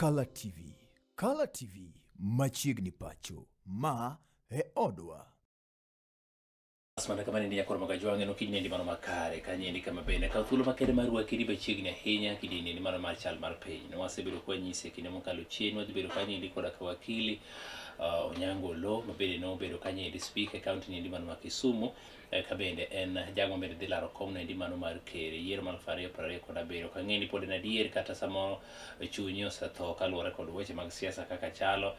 Color TV. Color TV machiegni pacho ma e odwa. Asmana kama nindi yakoro magajwange no kidnendi mano makare kanyendi kama bene ka thuolo makere mar wakiri be chiegni ahinya kidini ni mano mar chal mar piny no wasebedo kwa nyise kinde mokalo chien wadhi bedo kanyendi koda ka wakili Onyango Oloo mabende no bedo kanyendi speaker county ni mano ma Kisumu ka bende en jago mabende dhi laro kom nendi mano mar kere yiero mar 2020 koda bedo kang'eni pod en adier kata samoro chunyi osetho kaluwore kod weche mag siasa kaka chalo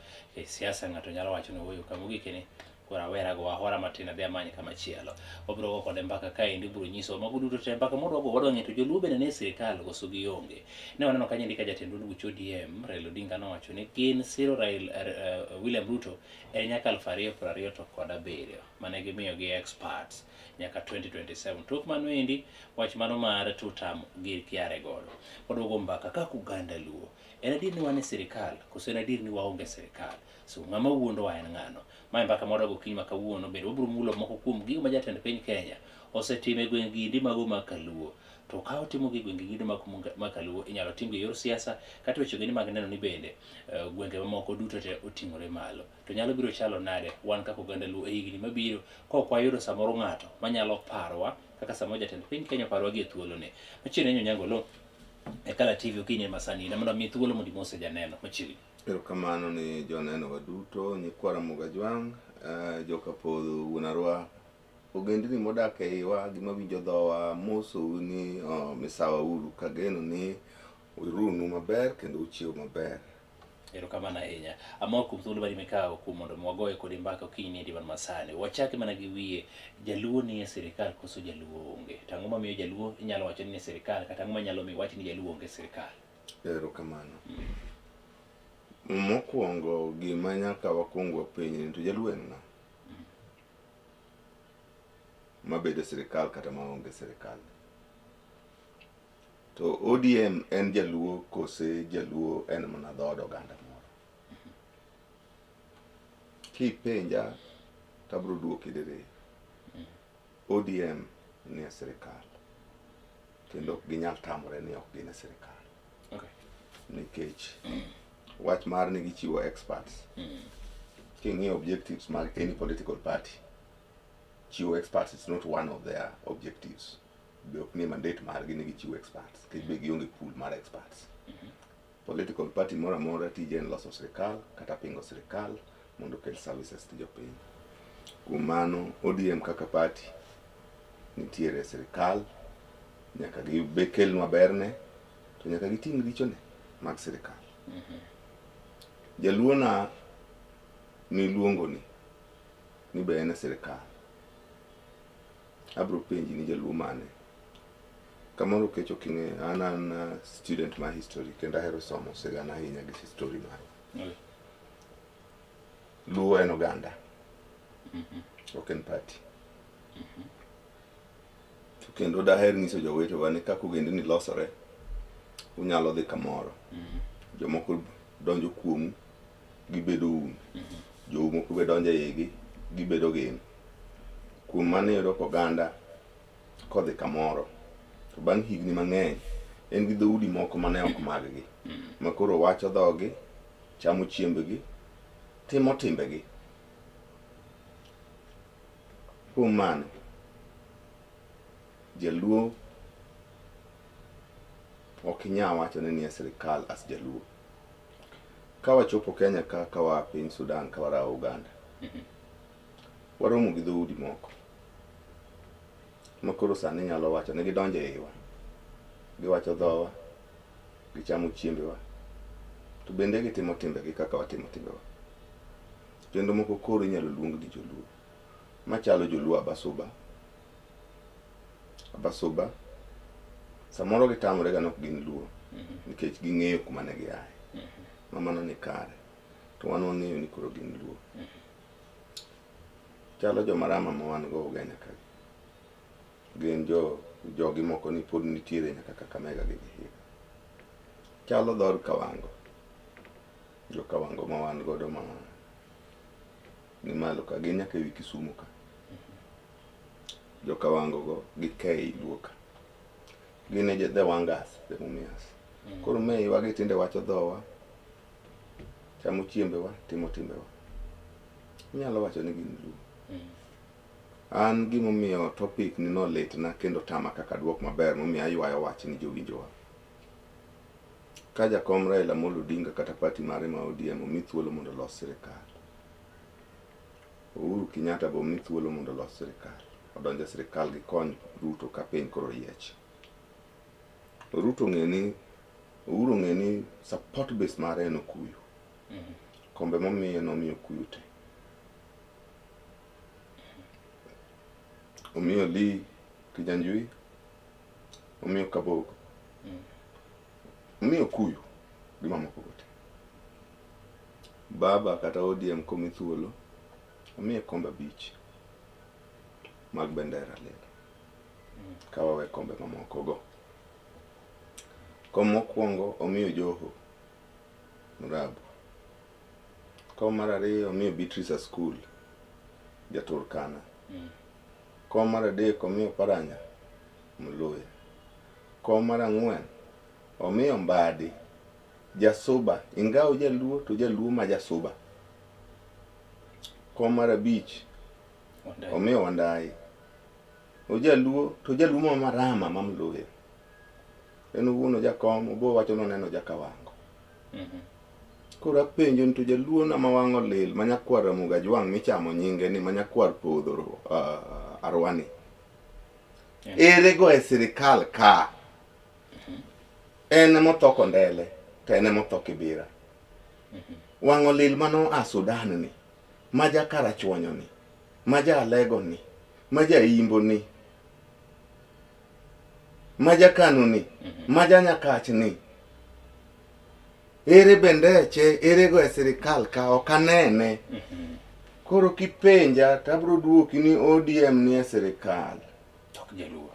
siasa ng'ato nyalo wacho ni wuoyo kamogikene wera go ahora matina de amanye kama chielo obro go kode mbaka kaendi biro nyiso mago duto te mbaka mondo go wadwa ng'eto joluo bende ne sirikal koso gionge ne waneno kanyendi ka jatend duond buch ODM Raila Odinga nowacho ni gin siro William Ruto en nyaka 2020 to kod 7 mane gimiyo gi experts nyaka 2027 tok mano endi wach mano mar tutam gir kiare godo odogo mbaka kaka Uganda luo en adier ni wan e sirikal koso en adier ni waonge sirikal so ng'ama wuondo wa en ng'ano mae mbaka modago kiny ma kawuono bende wabiro mulo moko kuom gigo ma jatend piny Kenya osetime gweng' gidi mago ma kaluo to ka otimo gi gweng' gidi ma kaluo inyalo tim gi yor siasa kata weche gini mag neno ni bende gwenge mamoko duto te oting'ore malo to nyalo biro chalo nade wan kaka Uganda luo e higni mabiro kok wayudo samoro ng'ato manyalo parowa kaka samoro jatend piny Kenya parowa gi thuolo ne machiegni Onyango Oloo e Color TV okinyi masani na mondo mi thuolo mondo mose janeno machiegni. Erokamano ni joneno waduto nyikwara Mogajwang', joka podho wuonarwa ogendni modak eiwa gima winjo dhowa mosou ni misawa uru kageno ni urunu maber kendo uchiew maber. Erokamano ahinya. Amor kuom thuolo mari mikawo kuom mondo mwagoye kodi mbaka okinyi ndi masani. Wachaki mana gi wiye jaluo ni e sirikal koso jaluo onge. Tang'o mamiyo jaluo inyalo wacho ni e sirikal kata ang'o manyalo miyo wach ni jaluo onge sirikal. Erokamano. Mokwongo gima nyaka wakwongo penj to jaluo en ng'a mabedo sirikal kata maonge sirikal. To ODM en jaluo kose jaluo en mana dhood oganda moro. Kipenja tabro duoki diriyo. ODM ni e sirikal kendo ok ginyal tamore ni ok gin e sirikal. Okay. Nikech wach mar ni gichiwo experts. King'iyo objectives mag any political party, chiwo experts is not one of their objectives. Be ok ni mandate margi ni gichiwo experts. Kech be gionge pool mar experts. Political party mora mora tije en loso sirikal kata pingo sirikal mondo kel services to jopiny. Kuom mano ODM kaka party nitiere e sirikal nyaka gikelnwa berne to nyaka giting' richone mag sirikal. Jaluo na miluongo ni be en e sirikal. Abro penji ni jaluo mane. Kamoro kecho king'e an student ma history kendo ahero somo sigana ahinya gi history mare. Luo en oganda. Ok en party. To kendo daher nyiso jowetewa ni kaka ogendni losore unyalo dhi kamoro. Jomoko donjo kuomu gibedo un. Jomoko be donjo eigi gibedo gin. Kuom mano iyudo ka oganda kodhi kamoro to bang' higni mang'eny en gi dhoudi moko mane ok mag-gi makoro wacho dhogi, chamo chiembgi, timo timbegi. Kuom mano jaluo ok inyal wacho ni e sirikal as jaluo. Ka wachopo Kenya ka wa piny Sudan ka warao Uganda, waromo gi dhoudi moko makoro sani nyalo wacho ni gidonjo eiwa, giwacho dhowa, gichamo chiembewa, to bende gitimo timbegi kaka watimo timbewa. Kendo moko koro inyalo luong ni joluo machalo joluo Abasuba samoro gitamore ga nok gin luo nikech ging'eyo kuma ne giaye. Mamano ni kare to wan wang'eyo ni koro gin luo. Chalo jomarama ma wan go Uganda ka gin jogi moko ni pod nitiere nyaka Kakamega gi Vihiga. Chalo dhod Kawango, jo Kawango ma wan godo ma ni malo ka gin nyaka ewi Kisumu ka. Jo Kawango go gi Kei luo ka gin e the Wangas, the Mumias. Koro me wagi tinde wacho dhowa chamo chiembewa, timo timbewa. Nyalo wacho ni gin Luo. An gimomiyo topic ni no litna kendo tama kaka duok maber momiyo aywayo wach ni jowinjowa. Ka jakom Raila Amolo Odinga kata party mare ma ODM omi thuolo mondo los sirikal. Uhuru Kenyatta bo omi thuolo mondo los sirikal. Odonjo sirikal gi kony Ruto ka piny koro yiech. Ruto Uhuru ng'eni support base mare en Okuyu. Kombe momiyo nomiyo Okuyu te. Omiyo Lee Kijanjui, omiyo Kabogo, omiyo Okuyu gi mamoko te. Baba kata ODM komi thuolo, omiyo kombe 5 mag bendera lelo. Kawawe kombe mamoko go. Kom mokwongo omiyo Joho Murabu. Kom mar ariyo omiyo Beatrice School Jaturkana. Kom mar adek omiyo Paranya Mluya. Kom mar ang'wen omiyo Mbadi Jasuba, ingawa Jaluo to Jaluo ma Jasuba. Kom mar abich omiyo Wandai. Ojaluo to Jaluo ma Marama ma Mluya. En owuon ojakom obo wacho noneno Jakawango. Koro apenjo ni to Jaluo na mawang'o lil manyakwar Ramuga Jwang' michamo nyinge ni manyakwar podho Arwani. Ere go e sirikal ka. En motoko ndele to en motoko Kibira. Wang'o lil mano a Sudan ni, maja Karachuonyo ni, maja Alego ni, maja Imbo ni, maja Kanu ni, maja Nyakach ni. Ere bendeche, ere go e sirikal ka okanene. Koro kipenja tabro duoki ni ODM ni e sirikal. Tok Jaluo.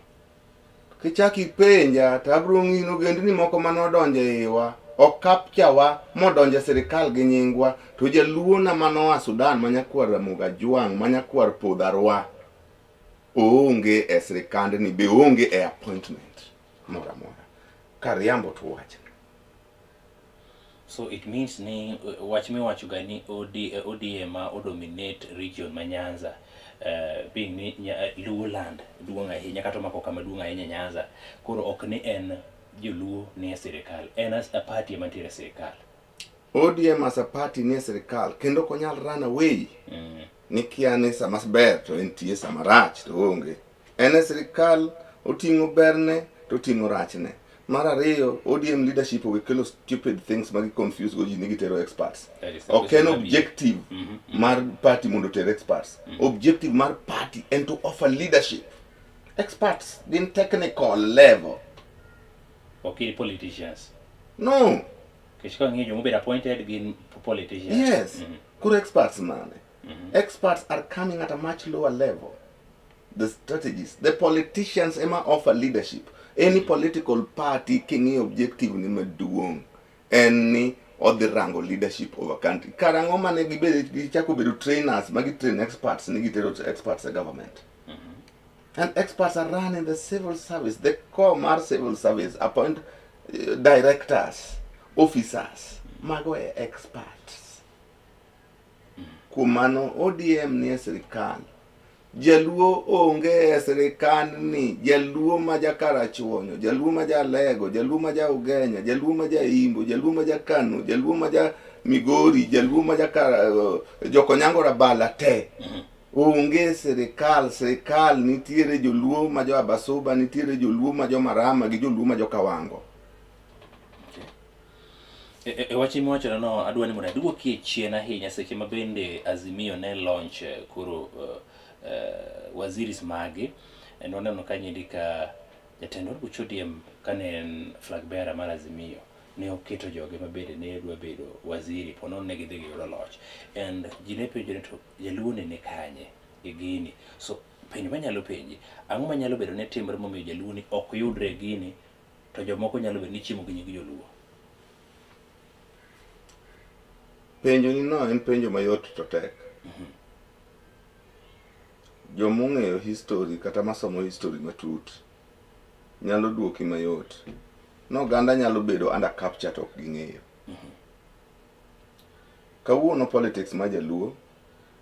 Kichaki penja tabro ng'ino gendni moko manodonje iwa, okapchawa modonje sirikal gi nyingwa, to Jaluo na manoa Sudan manyakwar Ramuga Jwang' manyakwar Podharwa. Oonge e sirikand ni be onge e appointment mora mora. Kariambo to wacha. So it means ni wach miwacho ga ni ODM ma dominate region ma Nyanza, being ni Luo land duong' ahinya kata mako kama duong' ahinya Nyanza, koro ok ni en Joluo ni e sirikal, en as a party mantiere sirikal. ODM as a party ni e sirikal kendo konyal run away. Nikia ni sama ber to entie sama rach to onge. En e sirikal oting'o berne to oting'o rachne. Mar ariyo, ODM leadership we kelo stupid things magi confuse go ji ni gitero experts. Ok en objective mar party mondo ter experts. Objective mar party and to offer leadership. Experts in technical level. Okay, politicians. No. Kishka ngi jomo be appointed in politicians. Yes. Kuro experts man. Experts are coming at a much lower level. The strategies, the politicians ema offer leadership. Any political party king'i objective ni maduong' en ni odhi rango leadership of a country. Karango mane gichako bedo trainers magi train experts ni gitero experts e government. And experts are running the civil service, the core mar civil service, appoint directors, officers, mago e experts. Kumano ODM ni e sirikal. Jaluo onge e sirikal ni, Jaluo ma Karachuonyo, Jaluo ma Alego, Jaluo ma Ugenya, Jaluo ma Imbo, Jaluo ma Kanu, Jaluo ma Migori, Jaluo ma Onyango Rabala te. Onge sirikal nitiere Joluo ma Abasuba, nitiere Joluo ma Marama gi Joluo ma Kawango. Wachi miwacho no adwani mondo aduoki chien ahinya seche ma bende Azimio ne launch koro waziris mage noneno kanyindi ka jatend od buch ODM kane en flag bearer mar Azimio ne oketo joge mabende ne dwa bedo waziri pono ne gidhi yudo loch, and ji ne penjo ni to Jaluo ne kanye e gini. So penjo manyalo penji, ang'o manyalo bedo ne timre momiyo Jaluo ni ok yudre gini to jomoko nyalo bedo ni chiemo gi nying Joluo? Penjo ni no en penjo mayot to tek. Jomong'eyo history kata masomo history matut nyalo duoki mayot. No Oganda nyalo bedo under capture to ok ging'eyo. kawuono politics ma jaluo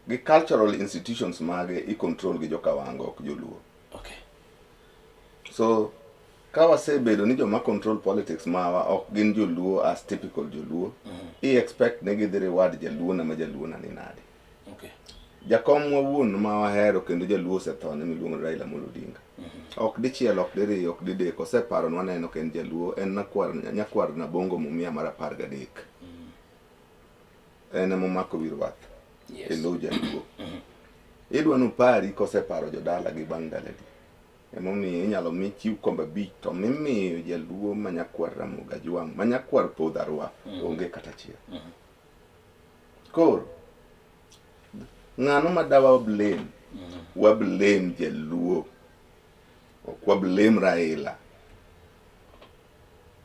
gi cultural institutions mage i control gi jokawango ok joluo. Okay. So ka wasebedo ni joma control politics mawa ok gin joluo as typical joluo, i expect ne gidhi reward jaluo na ma jaluo na ni nade. Okay. Jakom wawuon ma wahero kendo jaluo osethone miluongo Raila Amolo Odinga. Ok dichiel, ok diriyo, ok didek, oseparo nwaneno ken jaluo, en nyakwar na bongo mumia mar 13. En emomako wi rwath. Yes. Elo jaluo. Idwa nupari koseparo jodala gi bang' daladi. Emomiyo inyalo mi chiw kombe bich to mimiyo jaluo manyakwar Ramogi Ajwang', manyakwar Podh Arwa, onge kata achiel. Koro ng'ano ma dawa blame, wa blame jaluo, ok wa blame Raila.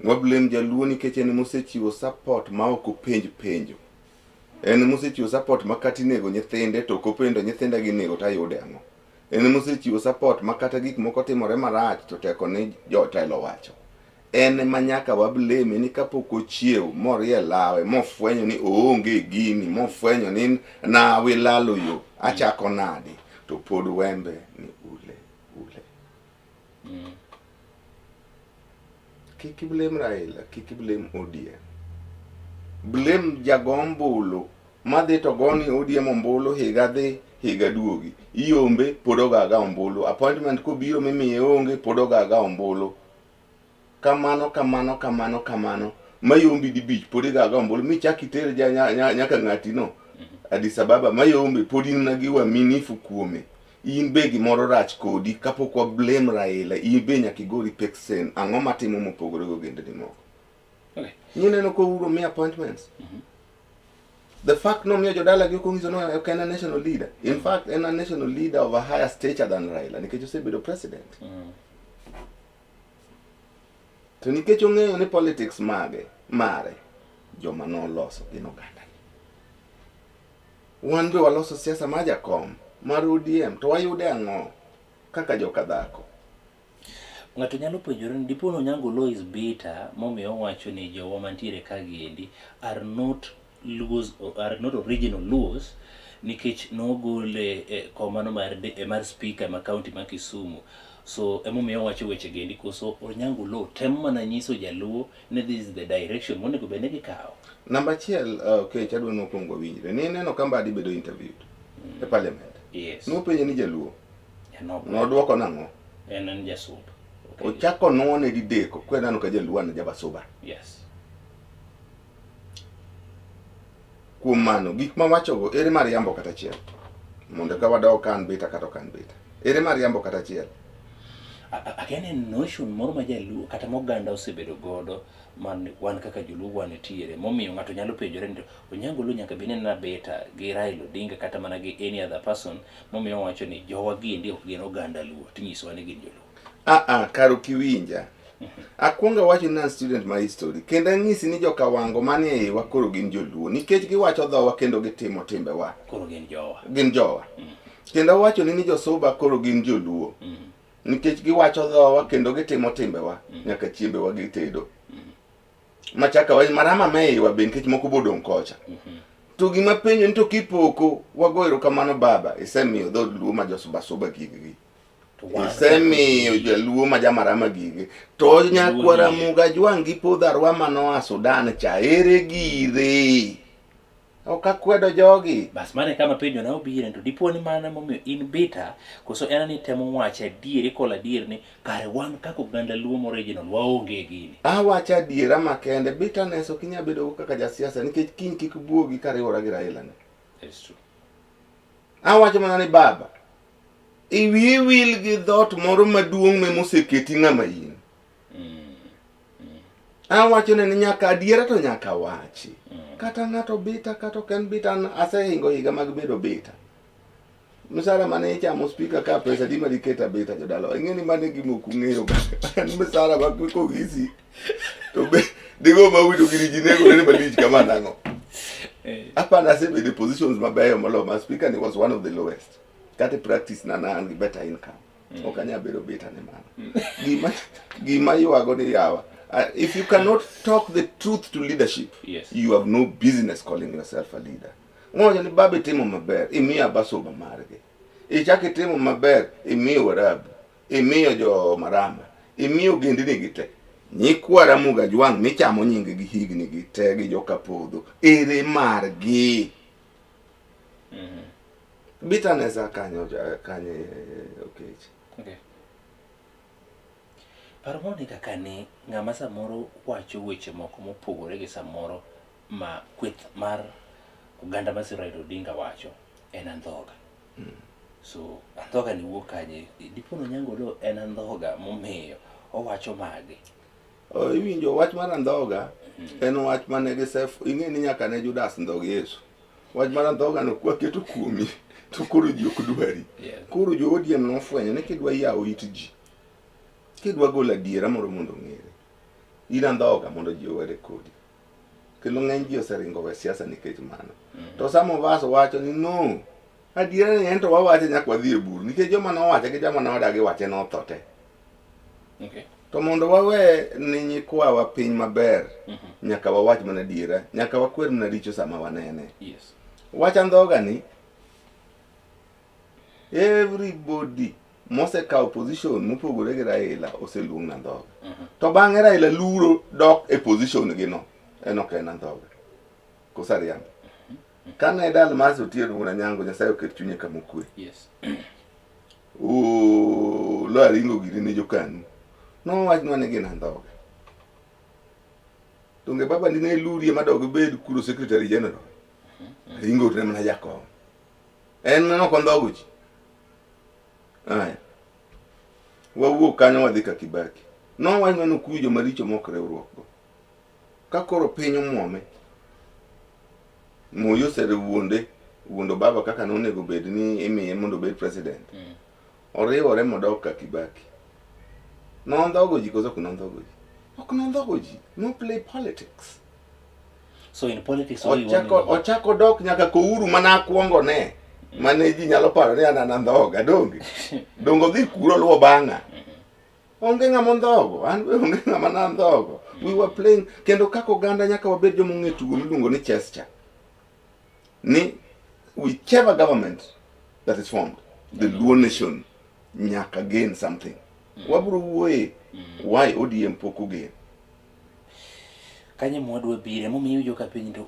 Wa blame jaluo nikech en mosechiwo support ma ok openj penjo. En mosechiwo support ma kata inego nyithinde to ok opendo nyithinde gi nego tayude ang'o. En mosechiwo support ma kata gik moko timore marach to teko ni jotelo wacho. En ma nyaka wa blame ni kapok ochiew morie lawe mofwenyo ni oonge gini, mofwenyo ni na wilalo yo achako nadi to pod wembe ni ule. Kiki blame Raila, kiki blame ODM. Blame jagombulu madhi to goni ODM ombulu higa dhi higa duogi. Iombe podogaga ombulu. Appointment kubiro mimiye onge podogaga ombulu. Kamano. Mayombi dibich podogaga ombulu. Michaki tere nyaka ng'ati no. Addis Ababa mayombe podin na giwa minifu kuome. In be gimoro rach kodi kapok wa blame Raila. In be nyaka igori peksen. Ang'o matimo mopogore go gende ni moko. Okay. Nino ko uro mi appointments. The fact no miyo jodala gi kongizo no ok en a national leader. In fact, en a national leader of a higher stature than Raila. Nikech osebedo president. To nikech ong'eyo ni politics mare joma no loso gin oganda. Wan be waloso siasa ma jakom mar ODM to wayude ang'o kaka joka dhako. Ng'ato nyalo penjore ni dipo Onyango Oloo is bitter momiyo owacho ni jowa mantiere ka giendi are not Luos or are not original Luos nikech nogole komano mar speaker ma county ma Kisumu. So emomiyo owacho weche gendi koso Onyango Oloo temo mana nyiso jaluo ni this is the direction monego bed ni gikawo. Number achiel, okay, chadwa nokwongo winjre. Ni neno kamba adi bedo interviewed e parliament. Yes. Nopenje ni jaluo. Nodwoko nang'o? En jasup. Ochako nuone dideko kwenano ka jaluo na jabasuba. Yes. Kuom mano gik ma wachogo ere mariambo kata achiel. Mondo ka wadok kan beta kata kan beta. Ere mariambo kata achiel. Akene notion moro ma jaluo kata moganda osebedo godo man wan kaka joluo wan tiere momiyo ng'ato nyalo penjore ni Onyango Oloo nyaka bene na beta gi Raila Odinga kata mana gi any other person momiyo wacho ni jowa giendi ok gin oganda luo tinyiso ni gin joluo. Karo kiwinja. Akwonga wacho na student ma history kendo ng'isi ni joka wango manie iwa koro gin joluo nikech giwacho dhowa kendo gitimo timbewa koro gin jowa. Kendo wacho ni josuba koro gin joluo nikech giwacho dhowa kendo gitimo timbewa nyaka chiembewa gitedo. Machaka wa marama meiwa ben nikech moko bodong kocha. To gima penjo ni to kipoko wagoero kamano baba isemiyo dhod luo ma josuba gigi. Isemiyo jaluo ma jamarama gigi. To nyakwara Ramogi Ajwang' gi Podh Arwa manoa Sudan cha ere gire. Ok akwedo jogi. Bas mane kama penjo na obire to dipo ni mana momiyo in beta koso en ni temo wacha adieri kola adier ni kare wan kako oganda luo mo original waonge gini. Wacha adiera makende bitterness ok inya bedo kaka jasiasa nikech kiny kik buogi kariwora gi Raila ne. That's true. Wacho mana ni baba iwi wil gi dhot moro maduong' me moseketi ng'ama in. Wacho ni nyaka adiera to nyaka wachi. Kata ng'ato bita kata ken bita asehingo higa mag bedo bita. Misara mane ichamo speaker ka pesa di madiketa bita jodalo. Ing'eni mane gimoku ng'eyo ga. Misara ba ko gisi. To be digo mawito girijinego ne malich kama nang'o. Apa na sebe the positions mabeyo molo ma speaker ni was one of the lowest. Kata practice na better income. Okanya bedo bita ne mano. Gima yuago ni yawa. If you cannot talk the truth to leadership, Yes. you have no business calling yourself a leader. Ngoja ni babe timo maber, imiya basoba marge. Ichake timo maber, imiyo warabu, imiyo jo marama, imiyo gendini gite. Nyikwara muga jwang michamo nyinge gi higni gi te gi joka podho. Ere margi. Bitterness kanyo kanye okay. Okay. Parmoni kaka ni ng'ama samoro wacho weche moko mopogore gi samoro ma kweth mar oganda ma Raila Odinga wacho en andhoga. So andhoga ni wuok kanye? Dipono Onyango Oloo en andhoga momiyo owacho magi. Iwinjo wach mar andhoga en wach mane gisef ing'e ni nyaka ne Judas ndhog Yesu. Wach mar andhoga no kwa keto kuomi to koro ji ok dwari. Koro jo ODM nofwenyo ni kidwa yawo it ji, kidwa golo adiera moro mondo ng'ere, in andhoga mondo ji owere kodi. Kendo ng'eny ji oseringo we siasa nikech mano. To some of us wacho ni no, adiera ni ento wawache nyaka wadhi e buru nikech joma nowache gi joma nodagi wache notho te. Okay. To mondo wawe ni nyikwawa piny maber, nyaka wawach mana adiera, nyaka wakwer mana richo sama wanene. Yes. Wach andhoga ni everybody mosekawo position mopogore gi Raila oseluong na andhoga. To bang'e Raila luro dok e position gi no, ok en andhoga. Kosariambo. Kane dal mas otieno wuon Onyango Nyasaye oket chunye kama okwe. Yes. Lo aringo giri ne jokanu. No wach nwa ne gin andhoga. Donge baba ndine lurie madog bed kuro secretary general. Ringo tne mana jakom. En no kondhogo ji. Aya. Wawuok kanyo wadhi ka Kibaki. No wach nwa kujo maricho mok riwruok go. Ka koro piny omwome. Moyo sere wuondo baba kaka nonego bed ni imiye mondo bed president. Oriwore modok ka Kibaki. Nondhogo ji koso ok nondhogo ji. Ok nondhogo ji. No play politics. So in politics ochako dok nyaka Kouru mana akwongo ne. Mane ji nyalo paro ni an andhoga donge. Dongo dhi kuro luo bang'a. Onge ng'ama ondhogo, an be onge ng'ama nandhogo. We were playing kendo kako oganda nyaka wabed jomo ng'e tugo miluongo ni chess cha. Ni whichever government that is formed, the Luo nation nyaka gain something. Wabro wuoye why ODM pok ogen. Kanye mwadwa bire momiyo joka piny to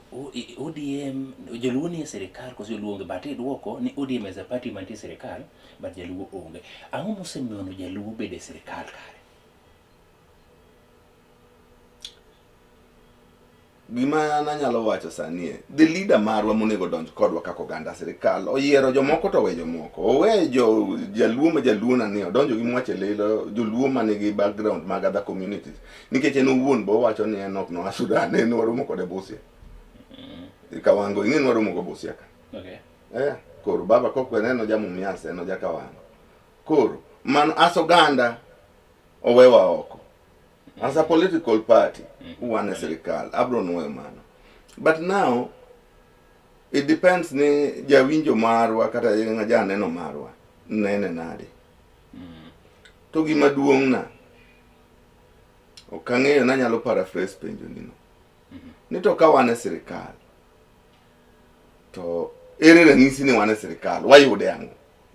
ODM joluo ni sirikal koso joluonge but idwoko ni ODM as a party mantie sirikal but jaluo onge. Ang'o mosemiyo jaluo bede sirikal kare? Gima nanyalo wacho sani the leader marwa monego donj kodwa kako oganda sirikal oyiero jomoko to we jomoko. Owe jaluo ma jaluo na ni odonjo gi mwache lelo joluo manigi background mag other communities. Nikech en owuon bo wacho ni en ok no Sudan en waromo kode Busia. Kawango ing'e waromo go Busia ka. Okay. Koro baba kokwe neno jamu miase eno jakawango. Koro man as oganda owewa oko. As a political party, wane sirikal, abro nuwe mano. But now, it depends ni jawinjo marwa, kata janeno marwa, nene nade. To gima duong' na, okang'eyo na nyalo paraphrase penjo nino. Nito ka wane sirikal, to ere ranyisi ni wane sirikal, wayude ang'o,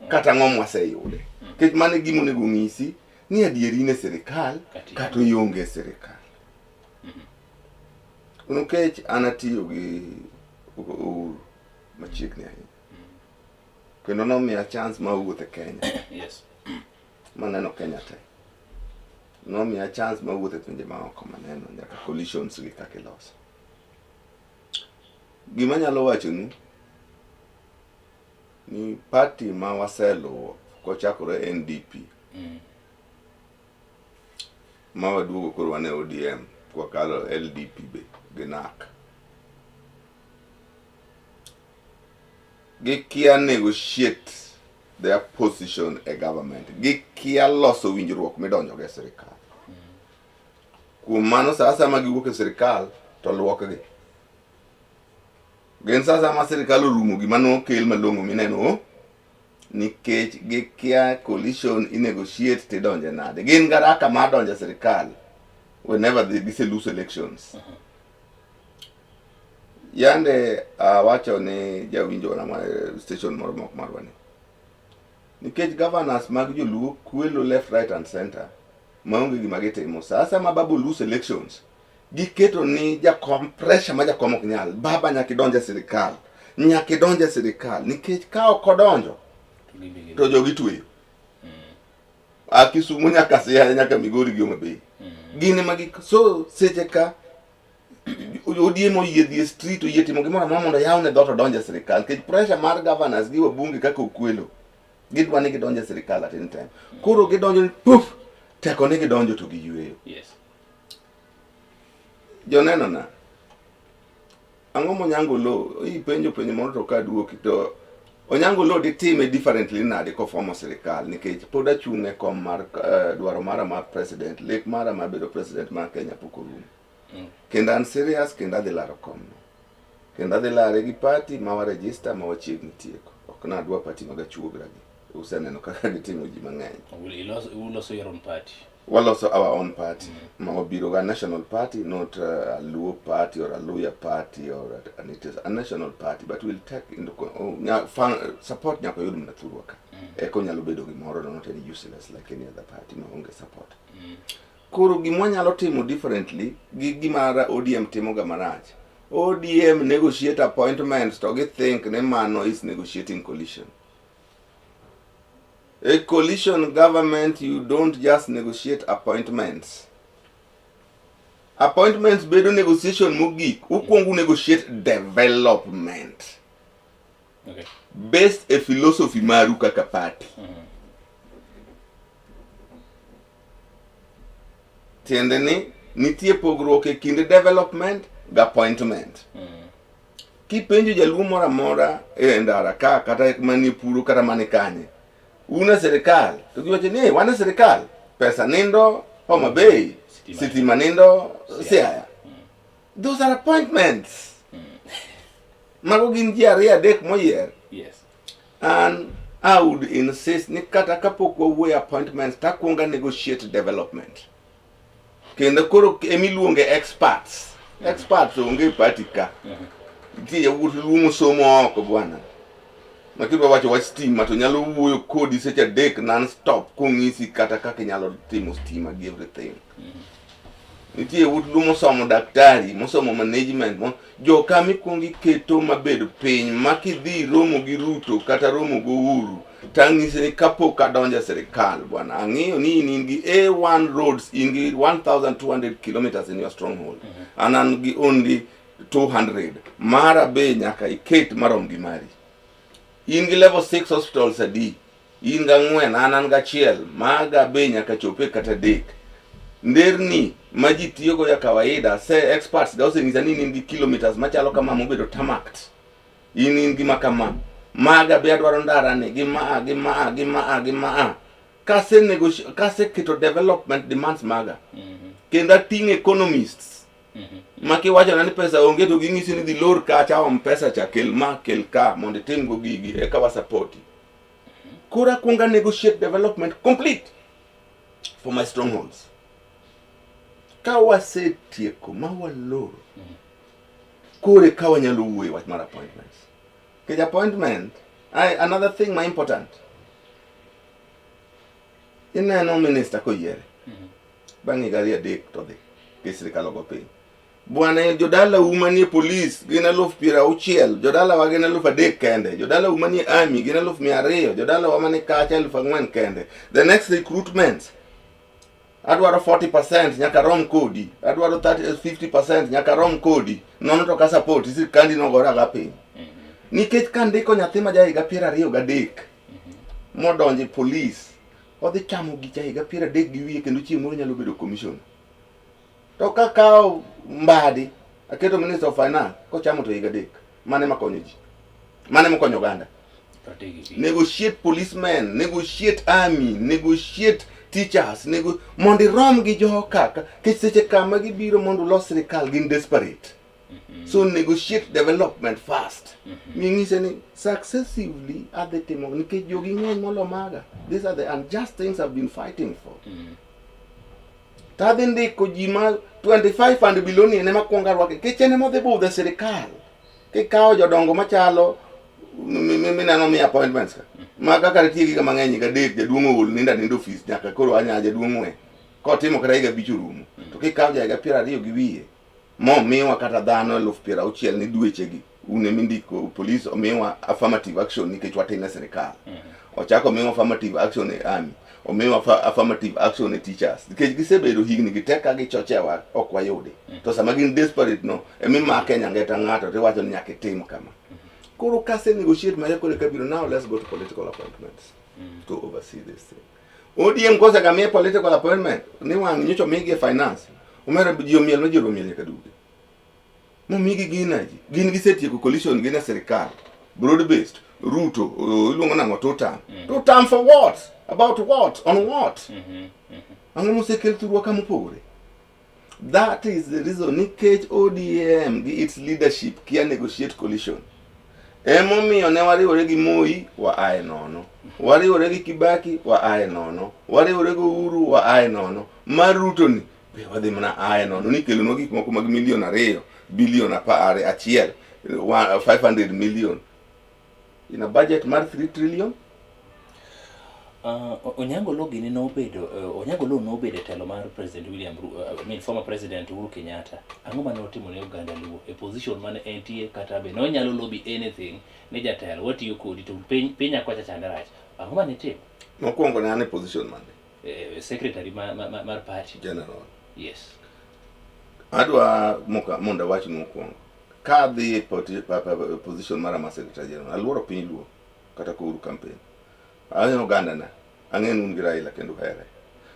kata ng'om waseyude. Kech mane gimo nego ng'isi, ni adieri ne sirikal kato yonge sirikal. Unukech anatiyo gi Uhuru machiegni ahinya. Kendo nomiya chance ma wuothe Kenya. Yes. Maneno Kenya te. Nomiya chance ma wuothe pinje maoko maneno nyaka coalitions gi kaka iloso. Gima nyalo wacho ni party ma waseluwo kochakore NDP. Ma waduogo koro wane ODM kwa kalo LDP be genak. Gikia negotiate their position a government. Gikia loso winjruok midonjo ge sirikal. Kuom mano sasa ma giwuok e sirikal to luokgi. Gen sasa ma sirikal orumo gima nokel malong'o mineno nikech gikia coalition i negotiate tidonje nade. Gin garaka ma donje sirikal whenever they say lose elections. Yande wacho ni jawinjo na station moro mok marwani. Nikech governors mag joluo kwelo left, right and center maonge gima gitimo. Sasa mababu lose elections. Giketo ni jakom pressure ma jakom ok nyal. Baba nyaka donje sirikal. Nyaka donje sirikal. Nikech ka ok odonjo to jogi tweyo. Kisumu nyaka Siaya nyaka Migori gi Homabay. Gine magi so seche ka odiemo yedhi street o yetimo gimoro mondo yawne dhoto donje sirikal. Nikech pressure mar governors gi wabunge kaka okwelo. Gidwa ni gidonje sirikal at any time. Koro gidonjo puf teko ni gidonjo to giyweyo. Yes. Joneno na ang'o monyango Oloo penjo moro to ka duoki to Onyango Oloo ditime differently nade ko formo sirikal nikech pod achung' e kom mar dwaro mara mar president lek mara mar bedo president mar Kenya pok orumo. Kendo an serious kendo adhi laro kom no. Kendo adhi lare gi party ma wa register ma wachiegni tieko. Ok nadwa party mag achuogra gi. Useneno kaka gitimo ji mang'eny. Uloso your own party. Well, also our own party. Mawabiroga national party, not a Luo party or a Luya party or and it is a national party, but we'll take into support nyako yudu mnaturuaka. Eko nyalo bedo gimoro not any useless like any other party maonge support. Koro gimwa nyalo timo differently gimara ODM timo ga marach. ODM negotiate appointments to get think ne mano is negotiating coalition. A coalition government, you don't just negotiate appointments. Appointments bedo negotiation mugik. Ukwongu negotiate development. Okay. Based a philosophy maru kaka party. Tiende ni nitie pogruok e kinde development ga appointment. Kipenjo jaluo mora mora e ndara ka kata mani puro kata mani kanye. Una serikal, tukiwache ni wana serikal, pesa nindo, Homabay, sitima nindo, Siaya. Those are appointments. Mago gin ji ariyo adek moyier. Yes. And I would insist ni kata kapok wawuoyo appointments takwonga negotiate development. Kendo koro emiluonge experts. Experts onge party ka. Nitie yawuot luongo somo oko bwana. Makidwa wacho wach stima to nyalo wuoyo kodi seche adek non-stop kong'isi kata kaka nyalo timo stima gi everything. Nitie wut lumo somo daktari, mosomo management, joka mikwongi keto mabedo piny makidhi romo gi Ruto kata romo go Uhuru. Tang'isi ni kapok adonja sirikal bwana. Ang'eyo ni in gi A1 roads in gi 1,200 kilometers in your stronghold. And an gi only 200. Mara be nyaka iket marom gi mari. In gi level 6 hospitals adi. In ga 4 an ga 1 maga be nyaka chope kata dek. Nderni maji tiyogo ya kawaida se experts ga oseng'isa ni in gi kilometers machalo kama mobedo tamaked. In gi makama. Maga be adwaro ndara ni gi maa. Kase keto development demands maga. Kenda ting economists. Maki wacho nani pesa onge to ging'isi ni dhi lor kacha pesa cha kel ma kel ka mondo tim go gigi eka wa support. Kora kunga negotiate development complete for my strongholds. Ka wasetieko ma walor. Kore ka wanyalo wuoyo wach mar appointments. Kej appointment, another thing ma important. Ineno minister koyiere. Bang'i gari adek to dhi. Sirikal ogo piny. Bwana jodala umanie police gina 60,000, jodala wa gina 3,000 kende, jodala umanie army gina 200,000, jodala wa mani kacha 4,000 kende. The next recruitment adwaro 40% nyaka rom kodi, adwaro 50% nyaka rom kodi, nono to ka support sirikandi nogora ga piny. Nikech kandiko nyathi ma jahiga 23 modonje police, odhi chamo gi jahiga 30 gi wiye kendo chieng' moro nyalo bedo commission. To kakao mbadi aketo minister of finance ko chamo to higa dek mane makonyo ji mane makonyo Uganda. Negotiate policemen, negotiate army, negotiate teachers, mondi rom gi jo kaka kech seche kama gibiro mondo los sirikal gin desperate. So negotiate development fast. Ming'ise ni successively at the time nikech jogi ng'eny molo maga. These are the unjust things I've been fighting for. Tadhi ndiko jima 25 billion ne makwonga rwake kichene modhi budhe sirikal kikawo jodongo machalo minano mi appointments ka maka kar tiegi ka mang'eny ka dek jaduong' ol nindo office nyaka koro anya jaduong' we kotimo kata higa 5 rumo to kikawo jaiga 20 gi wiye miwa kata dhano 60,000 ni dwechegi une mindiko police omiwa affirmative action nikech watine sirikal ochako miwa affirmative action e army omiwa affirmative action e teachers nikech gisebedo higni giteka gichochewa ok wayudi to sama gin desperate no emimake nyangeta ng'ato tiwacho ni nyaka tim kama koro kase negotiate maya kole kabiro now let's go to political appointments to oversee this thing ODM kosa kamie political appointment ni wang nyocho migi finance umera jio miel no jiro miel kadude mo migi ginaji gin gisetieko coalition gina serikal broad based Ruto iluongo nango two term for what about what on what ango mosekel turwa kama pore. That is the reason nikech ODM gi its leadership kia negotiate coalition emomiyo ne wariwore gi Moi wa ae nono, wariwore gi Kibaki wa ae nono, wariwore gi Uhuru wa ae nono, mar Ruto ni be wadhi mana ae nono nikelonwa gik moko mag milion 2 bilion 1 500 million in a budget mar 3 trillion. Onyango Logini nobedo Onyango Lo nobedo telo mar President former President Uhuru Kenyatta. Ang'o mane otimo ne Uganda luo e position mane NITIE kata be no nyalo lobby anything ne jatelo watiyo kodi to piny akwacha chandarach. Ang'o mane timo? Mokwongo ne ane position mane? Secretary mar party general. Yes. Adwa monda wach mokwongo. Ka dhi position mara ma secretary general aluoro piny luo kata ko Uhuru campaign. Ayo Uganda na ang'en un gi Raila kendo here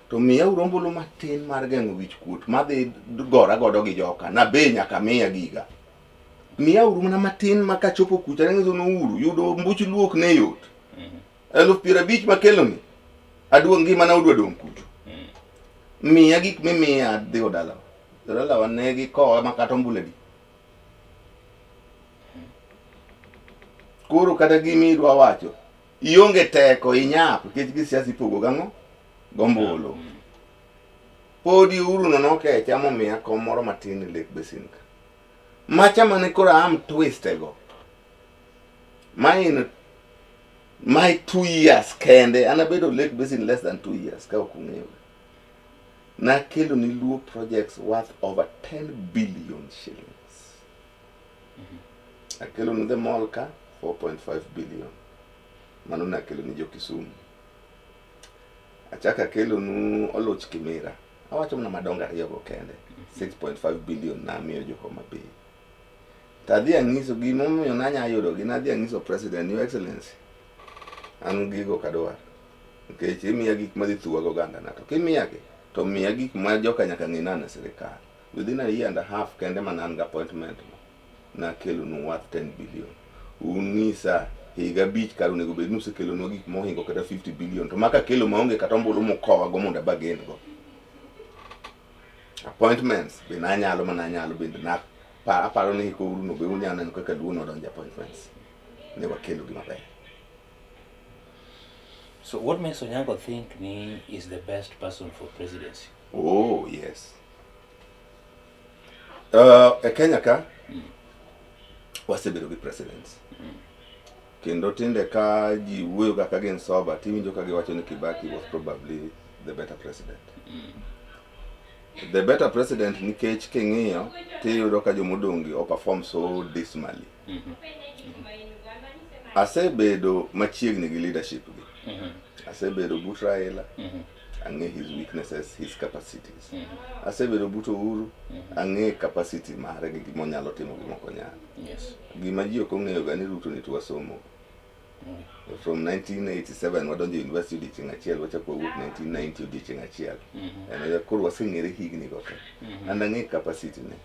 to miya urombolo matin mar geng'o wich kuot madhi gora godo gi joka na be nyaka miya giga miya urumna matin maka chopo kucha ng'ezo no uru yudo mbuch luok ne yot 50,000 makeloni adwa ngima na udwa dong kucho miya gik mimiya dhi odala wanegi kowa makata ombuledi koro kata gimi idwa wacho ionge teko inyap nikech gisiasi pogo gang'o gombolo podi Uhuru no kecha momiya kom moro matin Lake Basin ka macha mane koro am twistego my 2 years kende anabedo Lake Basin less than 2 years ka ok ung'eyo na kelo ni luo projects worth over 10 billion shillings akelo ni the mall ka 4.5 billion mano na kelo ni Kisumu achaka kelo nu Oloch Kimera awacho mna madonga ariyo kende 6.5 billion na miyo Homa Bay tadhi angiso gimomiyo nanya yudo ginadhi angiso President Your Excellency an gigo kadwar nikech imiya gik madhi thuwa go Uganda na to kimiya gi to miya gik ma joka nyaka ng'ina na serikal within a year and a half kende manan ga appointment na kelo nu worth 10 billion unisa higa bich kar onego bed nuse kelo no gik mohingo kata 50 billion to maka kelo maonge kata ombulu mokowa go monda bagen go appointments be na nyalo bende na aparo ni ko Uhuru no be unyana no kaka duono donja appointments ne wakelo gi maber. So what makes Onyango think ni is the best person for presidency? Oh yes. Kenya ka wasebedo gi presidents kendo tinde ka ji wuoyo kaka gen soba tiwinjo ka giwacho ni Kibaki was probably the better president. The better president nikech king'iyo tiyudo ka jomodongi o perform so dismally. Asebedo machiegni gi leadership gi. Asebedo but Raila, ang'e his weaknesses, his capacities. Asebedo but Uhuru, ang'e capacity mare gi gima onyalo timo gima ok onyalo. Yes. Gima ji ok ong'eyo ga ni Ruto ni tuwa somo. From 1987 wadonjo university odiochieng' achiel wachako wuok 1990 odiochieng' achiel. Koro waseng'ere higni go te. And ang'e capacity ne.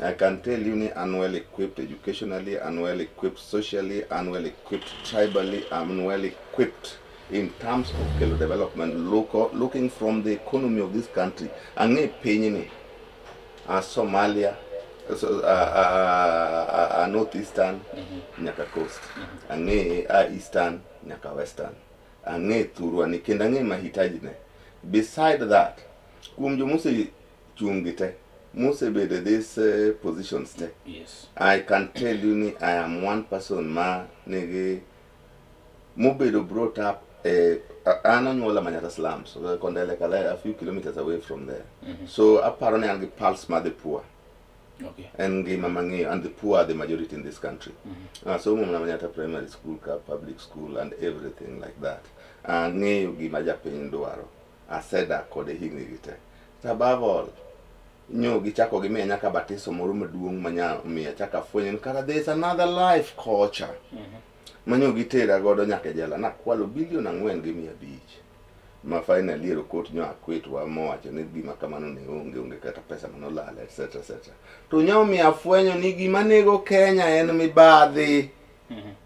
I can tell you ni I'm well equipped educationally, I'm well equipped socially, I'm well equipped tribally, I'm well equipped in terms of kelo development, looking from the economy of this country. Ang'e piny ni Somalia, northeastern nyaka coast, ang'e eastern nyaka western, ang'e thurwa ni kendo ang'e mahitaji ne. Beside that, Kuom jo mose chungi te, mose bede this positions te. Yes. I can tell you ni I am one person ma nigi mobedo brought up an onyuola Manyata slums, so Kondele Kala a few kilometers away from there. So aparo ni an gi pulse ma the poor. Okay. And the poor are the majority in this country. So Manyata primary school, public school, and everything like that. And ng'eyo gima japiny dwaro. Aseda kode higni gite. Above all, nyo gichako gimiya nyaka batiso moro maduong' manya miya chaka fwenyo kara there is another life culture. Manyo gitera godo nyaka jela nakwalo bilion 4.5. Ma finally ero court nyo akwetwa mowacho ni gima kamano ne onge kata pesa manolala etc etc. To nyo miya fwenyo ni gima nego Kenya en mibadhi.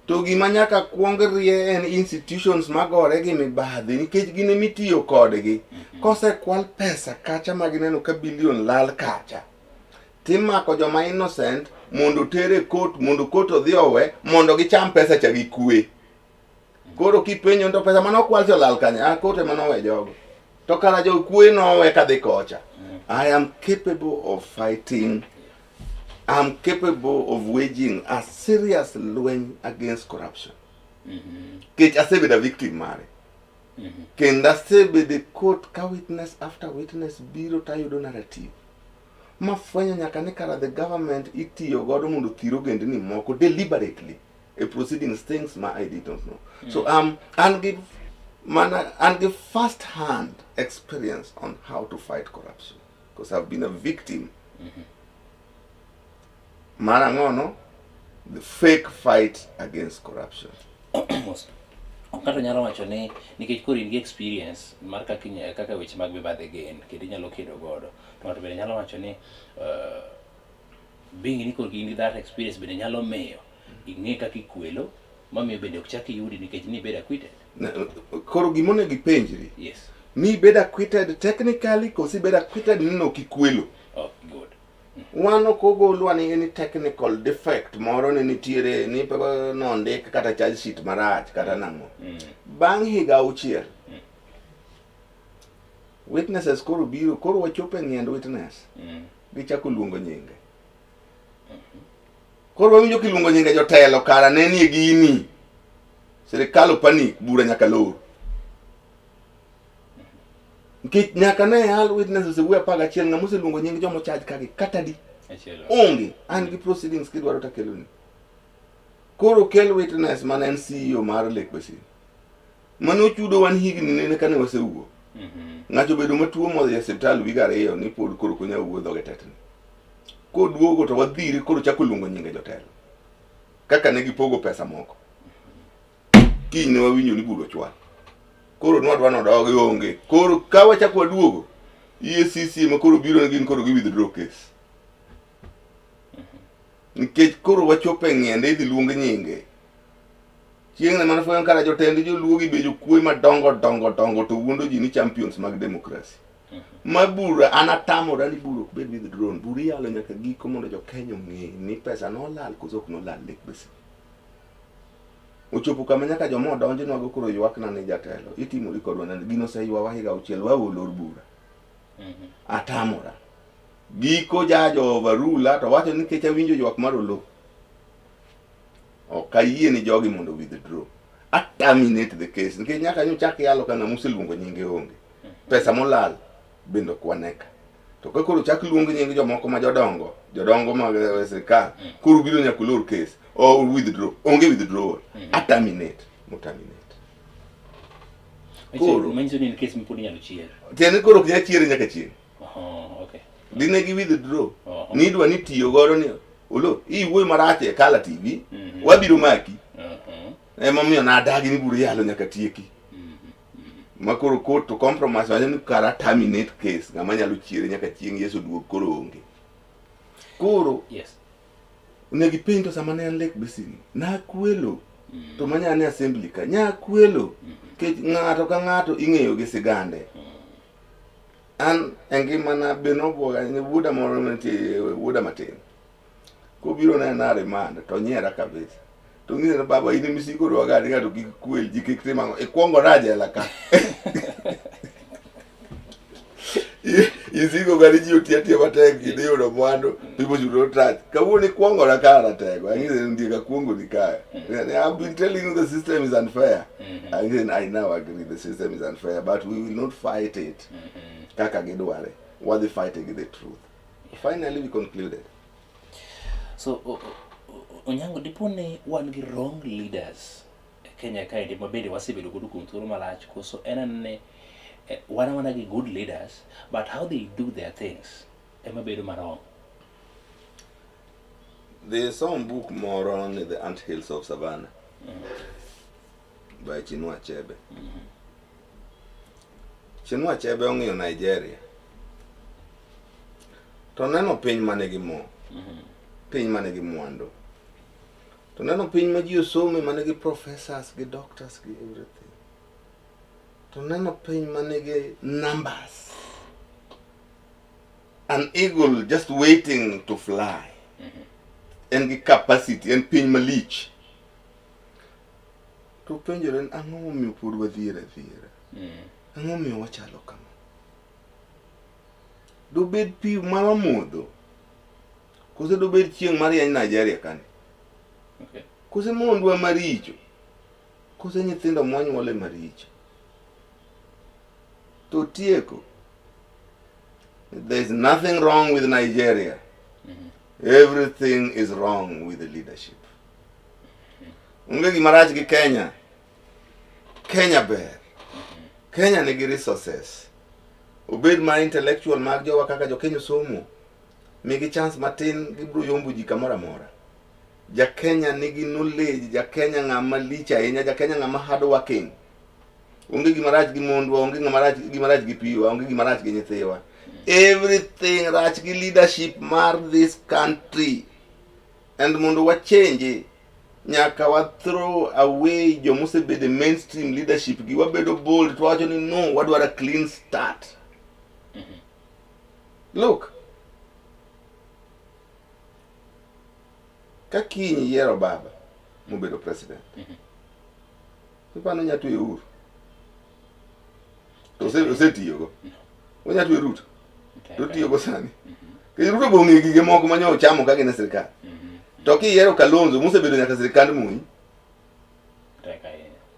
To gima nyaka kuong rie en institutions magore gi mibadhi nikech gine mitiyo kodgi. Kose kwal pesa kacha magineno ka bilion lal kacha. Timako joma innocent mondo tere court mondo court odhi owe mondo gicham pesa cha gikwe. Koro kipenyo to pesa manokwal to lal kanya court manowe jogo. To kara jo kwe nowe kadhi kocha. I am capable of fighting. I'm capable of waging a serious lweny against corruption. Kech asebedo a victim mare. Kendo asebedo court ka witness after witness biro tayudo narrative. Mafwenyo nyaka ni kara the government itiyo godo mondo thiro gendni moko deliberately a proceedings things ma I did not know. So and give first hand experience on how to fight corruption because I've been a victim. Marangono, the fake fight against corruption. Okato nyalo wacho ni nikech koro in gi experience mar kaka weche mag mibadhi gin kendo inyalo kedo godo to ng'ato bende nyalo wacho ni being ni koro in gi that experience bende nyalo miyo ing'e kaka ikwelo mamiyo bende ok chak iyudi nikech ni bed acquitted. Koro gimone gipenjri. Yes. Ni bed acquitted technically kosi bed acquitted ni no kikwelo. Oh, good. Wano kogolwa ni any technical defect moro ni nitiere ni nondik kata charge sheet marach kata nang'o. Bang' higa 6 witnesses koro biro koro wachope ng'end witness gichako luongo nyinge. Koro wawinjo kiluongo nyinge jotelo kara ne nie gini sirikal panic bura nyaka lor. Nikech nyaka ne hal witnesses wuya paga chiel ng'ama oseluongo nying jomo charge kagi kata di onge an gi proceedings kidwaro ta keloni. Koro kel witness man en CEO mar Lake Basin mano chudo wan higni nene kane wasewuo. Ng'ato bedo matuo modhi e hospital wiga 2 ni pod koro konya wuodho ge tetni. Koduogo to wadhiri koro chako luongo nyinge jotelo kaka ne gipogo pesa moko. Kiny ne wawinjo ni buro chwal. Koro nwadwa nodogi onge. Koro ka wachako waduogo EACC ma koro biro gin koro gi withdraw case. Nikech koro wachope ng'ende idhi luong nyinge. Chieng' ne mana fwenyo kara jotend joluo gi bejo kwe madongo to wuondo ji ni champions mag democracy. Ma bura anatamora ni buro ok bed withdrawn. Bura iyalo nyaka giko mondo jo Kenya ong'e ni pesa nolal koso ok nolal Lake Basin. Ochopo kama nyaka jomo donjo nwago koro ywakna ni jatelo. Itimori kodwa nani gino seywawa higa 6 waolor bura. Atamora. Giko jajo overrule to wacho ni kech awinjo ywak mar Oloo. Ok ayie ni jogi mondo withdraw. Terminate the case. Nikech nyaka nyo chak yalo kana museluongo nyinge onge. Pesa molal bendo kwaneka. To ka koro chak luongo nyinge jomoko ma jodongo mag sirikal koro biro nyaka lor case or withdraw. Onge withdrawal. Terminate. Terminate. Koro mention in case mpuni nyalo chier. Tiene koro knya chier nyaka chieng'. Okay. Dine gi withdraw. Nidwa ni tiyo godo ni Oloo iwuoyo marach e Kala TV wabiro maki. Emomiyo nadagi ni buru yalo nyaka tieki. Makoro court to compromise wanyo ni kara terminate case ngama nyalo chiere nyaka chieng' Yesu duog koro onge. Koro yes. Ne gipinto sama ne Lake Basin na kwelo to manya ne assembly ka nya kwelo ke ng'ato ka ng'ato ing'eyo gi sigande. An engima na benobuoga ni wuda moro nitie wuda matin. Kobiro na nare manda to nyiera kabisa. To ng'ira baba ini misiko roga ni ngato gikwel jikikte mango e kuongo raja la ka. Isigo gari ji otiatia matek idhiyo do mwando people should not touch. Kawuoni kuongo na kara tego. Angise ndiga kuongo ni kaya. I've been telling you the system is unfair. Angise I now agree the system is unfair, but we will not fight it. Kaka gidware. What the fighting is the truth. Finally we concluded. So Onyango dipone wan gi wrong leaders Kenya kae mabende wasebedo godo kuom thuolo malach koso enane wana gi good leaders, but how they do their things ema bedo marong. There's some book more on the Anthills of Savannah by Chinua Achebe. Chinua Achebe ong'iyo Nigeria. To neno piny mane gi mo. Piny mane gi mwando. To neno piny ma ji osome mane gi professors gi doctors gi everything. To neno piny mane gi numbers. An eagle just waiting to fly. And gi capacity and piny malich. To penjore ang'o momiyo pod wadhiera dhiera. Ang'o momiyo wachalo kama. Dobed pi ma wamodho. Kose dobed chieng' marieny Nigeria kani. Okay. Kose mondwa maricho. Kose nyithindo monyuole maricho. To tieko. There's nothing wrong with Nigeria. Everything is wrong with the leadership. Unge gimarach gi Kenya. Kenya ber. Kenya nigi resources. Obed ma intellectual mag jowa kaka jo Kenya somo. Migi chance matin gibro yombo ji kamora mora. Ja Kenya nigi knowledge, ja Kenya ng'ama lich ahinya, ja Kenya ng'ama hard working. Onge gimarach gi mondwa, onge gimarach gi piwa, onge gimarach gi nyithiwa. Everything rach gi leadership mar this country. And mondo wa change nyaka wa throw away jo mosebede mainstream leadership gi wabedo bold to wacho ni no wadwara clean start. Look. Kakinyi yiero baba mobedo president. Ipano nyatu e uru. Osetiyogo. Onyatu e Ruto. Totiyogo sani. Ke Ruto bonge gige moko manyo chamo kage na sirikal. To kiyiero Kalonzo mosebedo nyaka sirikand Moi.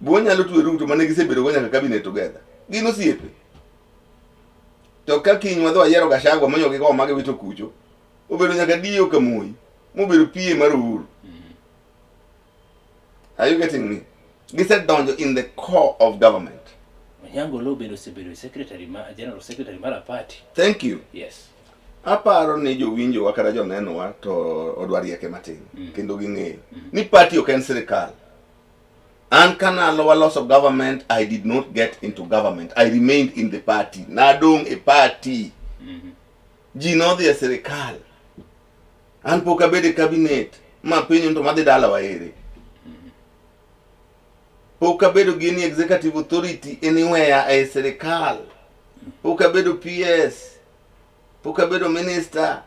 Bonyalo tu e Ruto mane gisebedo go nyaka cabinet together. Gin osiepe. To kakinyi wadho yiero Gachagua manyo gigo mage wito kucho. Obedo nyaka diyo ka Moi. Mobedo pie mar uru. Are you getting me? Gise donjo in the core of government. Onyango Oloo bedo secretary general secretary mar party. Thank you. Yes. Aparo ni jowinjo wa kata joneno wa to odwarieke matin kendo ging'eyo ni party ok en sirikal. An kanalo waloso government, I did not get into government. I remained in the party. Nadong a party. Ji nodhi e sirikal. An pok abede cabinet ma pinyo to madhi dala waere. Pok abedo gi ni executive authority anywhere e sirikal. Pok abedo PS. Pok abedo minister.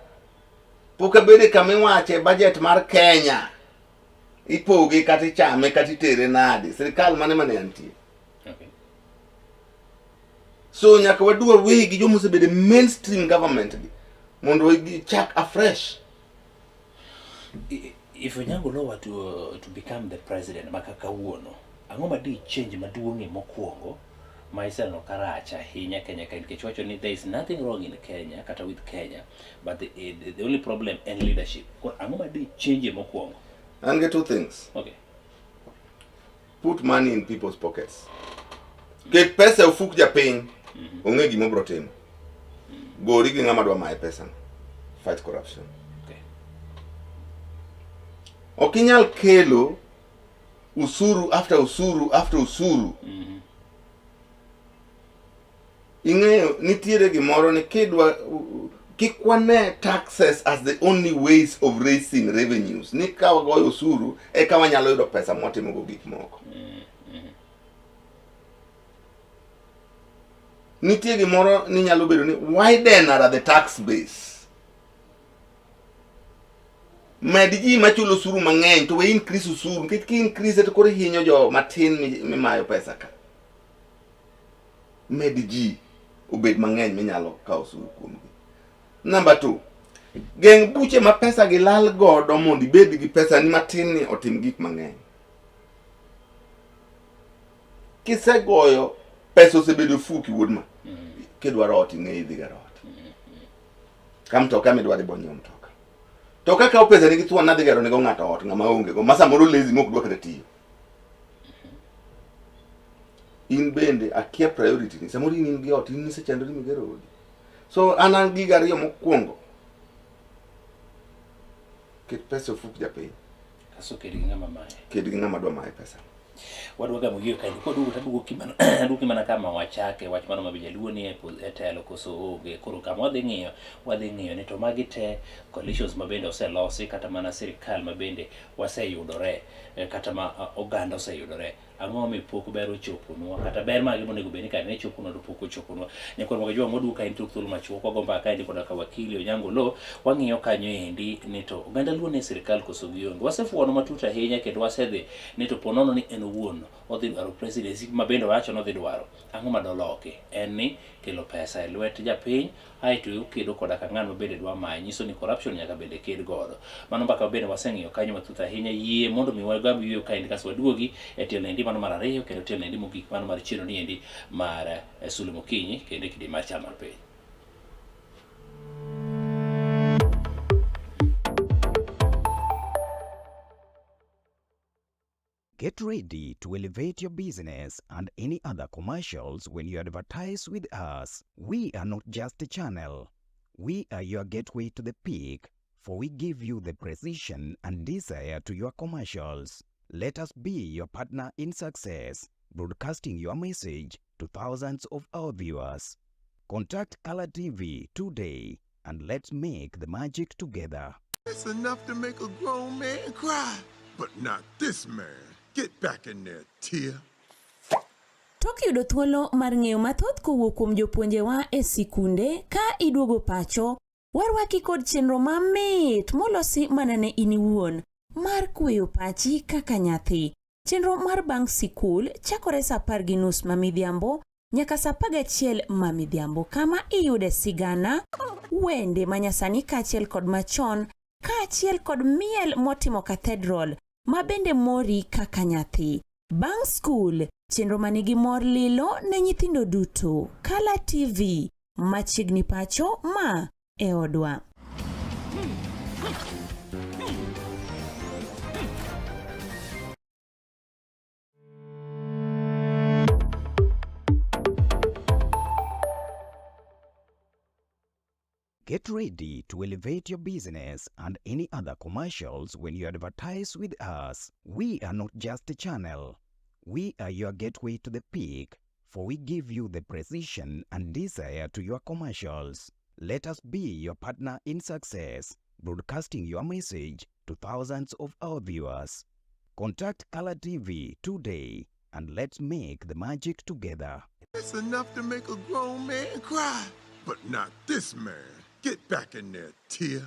Pok abedo kamiwache budget mar Kenya. Ipoge kati chame kati tere nade. Sirikal mane antie. Okay. So nyaka wadua wegi jo mosebede mainstream government gi. Mondo chak afresh. If Onyango Oloo were to become the president makaka wuono, ang'o ma di change maduong'e mokwongo ma iseno karacha ahinya Kenya ka nikech wacho ni there is nothing wrong in Kenya kata with Kenya, but the only problem in leadership. Ang'o ma di change mokwongo? And get two things. Okay. Put money in people's pockets. Get pesa ufuk japiny. Onge gimo bro timo. Gori gi ng'ama dwa mae pesa. Fight corruption. Okinyal kelo usuru after usuru after usuru. Ing'eyo nitiere gimoro ni kidwa kikwane taxes as the only ways of raising revenues. Ni ka wagoyo usuru e ka wanyalo yudo pesa mwatimo go gik moko. Nitie gimoro ni nyalo bedo ni widen are the tax base. Med ji machulo usuru mang'eny to we increase usuru nikech ki increase to koro hinyo jo matin mimayo pesa ka. Med ji obed mang'eny minyalo kawo osuru kuomgi. Number 2, geng' buche ma pesa gi lal godo mondo ibed gi pesa ni matin ni otim gik mang'eny. Kisegoyo pesa osebedo fuki wuod ma kidwaro ot ing'e idhi gero ot. Ka mtoka midwaro ibo nyiewo mtoka. To kaka o pesa ni gi thuon nadhi gero nego ng'ato ot ng'ama onge go ma samoro lazy mok dwa kata tiyo. In bende akia priority ni samoro in gi ot in nisechandori migero odi. So an giga ariyo mokwongo ket pesa ofuk japiny. Kaso kedi gi ng'ama mae. Kedi gi ng'ama dwa mae pesa. Wadwaga mogio kae kodugo tadugo kimana kama wachake wach mano mabija luoni e telo koso oge koro kama wadhi ng'iyo ni to magi te coalitions mabende oselosi kata mana sirikal mabende waseyudore kata ma oganda oseyudore ang'o mipok ber ochoponwa kata ber magi monego bed ni ka ne choponwa to pok ochoponwa nyakoro moga jwa modugo ka intok thuolo machuok wago mbaka endi koda ka wakili Onyango Oloo wang'iyo kanyo endi ni to oganda luoni e sirikal koso gionge wasefuono matut ahinya kendo wasedhi ni to ponono ni en owuon odhi dwaro presidency mabende wacho no odhi dwaro ang'o madoloki en ni kelo pesa e lwet japiny aeto okedo koda ka ng'ano bende dwa mae nyiso ni corruption nyaka bende ked godo mano mbaka bende waseng'iyo kanyo matut ahinya yie mondo mi wagam yweyo kaendi kaso waduogi e tielo endi mano mar ariyo kendo tielo endi mogik mano mar chiro ni endi mar Sulwe Mokinyi kendo kidi mar chal mar piny. Get ready to elevate your business and any other commercials when you advertise with us. We are not just a channel. We are your gateway to the peak, for we give you the precision and desire to your commercials. Let us be your partner in success, broadcasting your message to thousands of our viewers. Contact Color TV today and let's make the magic together. It's enough to make a grown man cry, but not this man. Get back in there, Tia. Tok yudo thuolo mar ng'eyo mathoth kowuok kuom jopuonjewa e sikunde ka iduogo pacho, warwaki kod chenro mamit molosi mana ne in iwuon mar kweyo pachi kaka nyathi. Chenro mar bang' sikul chakore saa 10:30 mamidhiambo nyaka saa 11 mamidhiambo kama iyude sigana, wende manyasani kaachiel kod machon kaachiel kod miel motimo cathedral ma bende mori kaka nyathi. Bang' skul, chenro manigi mor lilo ne nyithindo duto. Color TV, machiegni pacho ma e odwa. Get ready to elevate your business and any other commercials when you advertise with us. We are not just a channel. We are your gateway to the peak, for we give you the precision and desire to your commercials. Let us be your partner in success, broadcasting your message to thousands of our viewers. Contact Color TV today and let's make the magic together. It's enough to make a grown man cry, but not this man. Get back in there, Tia.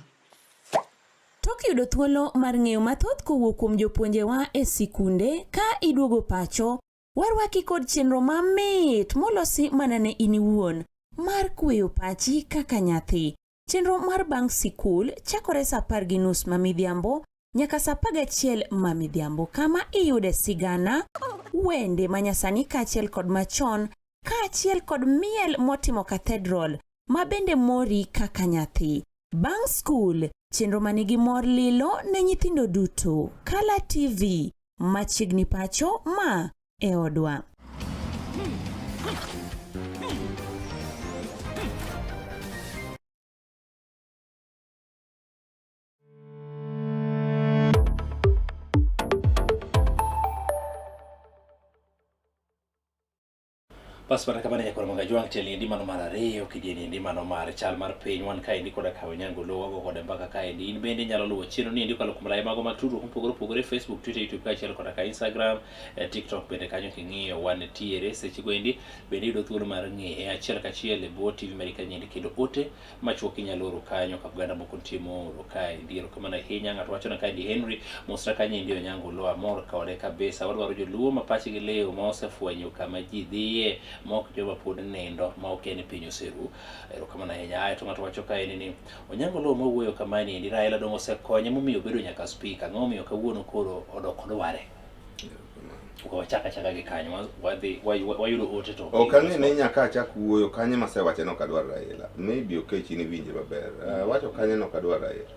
Tok yudo thuolo mar ng'eyo mathoth kowuok kuom jopuonjewa e sikunde ka iduogo pacho, warwaki kod chenro mamit molosi mana ne in iwuon mar kweyo pachi kaka nyathi. Chenro mar bang' sikul chakore saa 10:30 mamidhiambo nyaka saa 11 mamidhiambo kama iyude sigana, wende manyasani kaachiel kod machon kaachiel kod miel motimo cathedral ma bende mori kaka nyathi. Bang' skul, chenro manigi mor lilo ne nyithindo duto. Color TV, machiegni pacho ma e odwa. Bas bana kamane nyakoro mga juang teli endi mano mar ariyo kidieni endi mano mar chal mar piny wan ka endi koda ka Onyango Oloo wago koda mbaka ka endi in bende nyalo luwo chiro ni endi kalo kuom lai mago mag tudruok mopogore opogore Facebook, Twitter, YouTube kaachiel koda ka Instagram, TikTok bende kanyo king'iyo wan tiere seche go endi bende yudo thuolo mar ng'e achiel kachiel e bwo TV mari kanyo endi kendo ote machuok inyalo oro kanyo ka oganda moko timo oro ka endi erokamano ahinya. Ng'ato wacho na ka endi Henry Mosra kanyo endi Onyango Oloo amor kode kabisa. Wadwaro joluo ma pachgi leo ma osefwenyo kama ji dhiye mok joma pod nindo ma ok en piny oseru. Erokamano ahinya. Ae to ng'ato wacho kae ni Onyango Oloo mawuoyo kama ni Raila dong osekonye momiyo bedo nyaka speaker. Ang'o momiyo kawuono koro odok dware? Wachaka gi kanyo wayudo ote to okang'e ne nyaka achak wuoyo kanye masewache no kadwar Raila. Maybe okechi ni winje maber. Wacho kanye no kadwar Raila.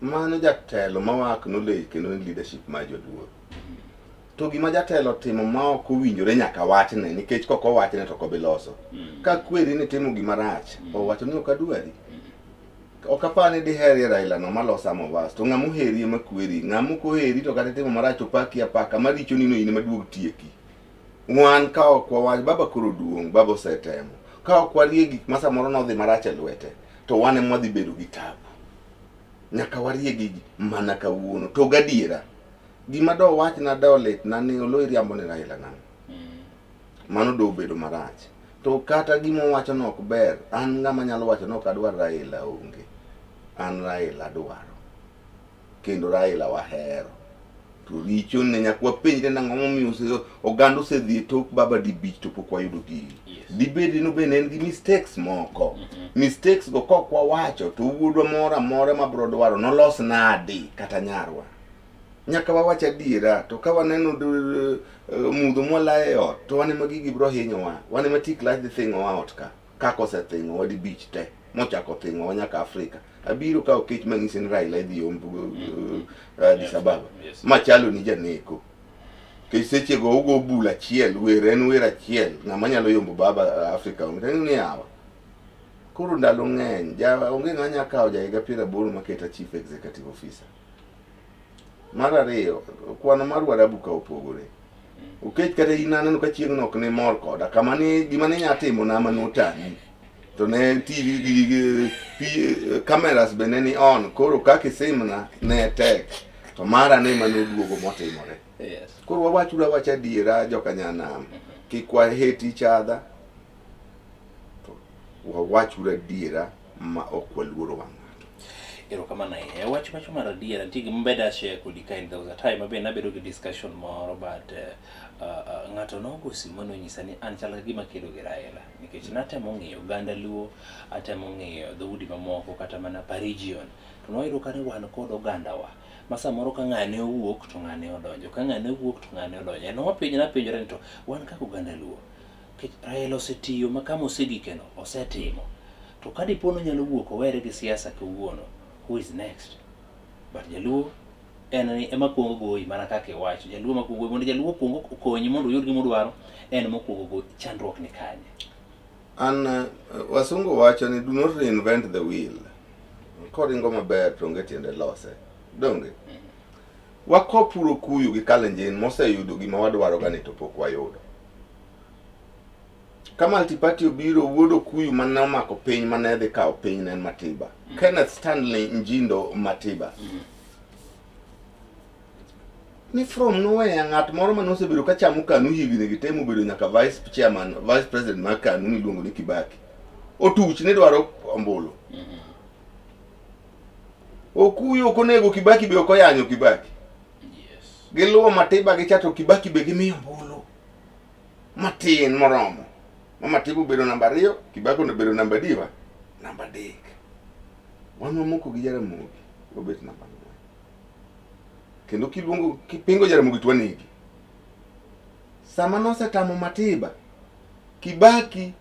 Mano jatelo mawak knowledge kendo leadership ma joluo. To gima jatelo timo ma ok owinjore nyaka wachne nikech kok owachne to kobiloso. Ka kweri ni timo gima rach, owacho ni ok adwari. Ok apani diheri Raila no malosa movas. To ng'amu heri ema kweri, ng'amu ko heri to kata timo marach opaki apaka maricho nino ine maduog tieki. Wan ka ok wawach baba koro duong, baba osetemo. Ka ok warie gik ma samoro nodhi marach e lwete, to wan ema dhi bedo gi tabu. Nyaka warie gigi mana kawuono to gadiera. Gima do wach na do lit na ni Oloo riambo ni Raila nang'o. Mano do bedo marach. To kata gima wacho no ok ber, an ng'ama nyalo wacho no kadwar Raila onge. An Raila dwaro. Kendo Raila wahero. To richo ne nyakwa penjre nang'o momiyo oganda osedhi tok baba dibich to pok wayudo gigi. Dibedi no bende en gi mistakes moko. Mistakes go kok wawacho to wuodwa moro ma bro dwaro nolos nadi kata nyarwa. Nyaka wawacha adiera to ka waneno mudho mola e ot to wane magigi bro hinyowa. Wane matik lach dhi thing'owa ot ka. Kako osethingowa di bich te. Mochako thing'owa nyaka Afrika. Abiro ka okech mang'isi ni Raila idhi ombu Addis Ababa. Machalo ni janeko. Kech seche go ugo bula chiel, were en wera chiel. Ng'ama nyalo yombo baba Afrika omteni ni yawa. Koro ndalo ng'eny, onge ng'anya kao jaiga 80 maketa chief executive officer. Mar ariyo, kwano mar warabu ka opogore. Ukech kata inaneno ka chieng' nok ne mor koda, kama ni gima ne nyatimo na manotani. To ne TV cameras bende ni on, koro kaki simna ne tek. To mara ne manoduogo motimore. Yes. Koro wawacha adiera joka nyanam. Kik wa hate each other. To wawachura adiera ma ok waluoro wang'. Erokamano ahinya. Wach macho mar adiera nitie gima beda share kodi ka there was a time abe nabedo gi discussion moro but ng'ato nogo simu nonyisa ni an chal gima kedo gi Raila nikech natemo ng'iyo oganda luo, atemo ng'iyo dhoudi mamoko kata mana region. To noyudo ka wan kod oganda wa. Ma samoro ka ng'ane owuok to ng'ane odonjo, ka ng'ane owuok to ng'ane odonjo. En napenjora ni to wan kaka oganda luo. Raila osetiyo ma kama osegikeno osetimo. To ka dipono nyalo wuok owere gi siasa kawuono, who is next? But jaluo en ni ema kuongo goyi mana kaka iwacho. Jaluo makuongo mondo jaluo kuongo konyi mondo oyud gima odwaro en mokuongo go chandruok ni kanye. An wasungu wacho ni do not reinvent the wheel. Koringo maber to onge tiende lose. Donge? Wakopuro kuyu gi Kalenjin moseyudo gima wadwaro gani to pok wayudo. Kama multiparty obiro wuodo kuyu mana mako piny mane dhi kao piny nen Matiba. Kenneth Stanley Njindo Matiba. Ni from nowhere ng'at moro manosebiro ka chamo KANU higni gitemo bedo nyaka vice president mar KANU miluongo ni Kibaki. Otuch ne dwaro ombulu. Okuyo konego Kibaki be okoyanyo Kibaki. Yes. Giluwo Matiba gichato Kibaki be gimiyo ombulu. Matin moromo. Matiba bedo namba 2, Kibaki bedo namba 3. Namba 3. Wan moko gi Jaramogi obet namba 4. Kendo kiluongo kipingo Jaramogi twanegi. Sama nosetamo Matiba, Kibaki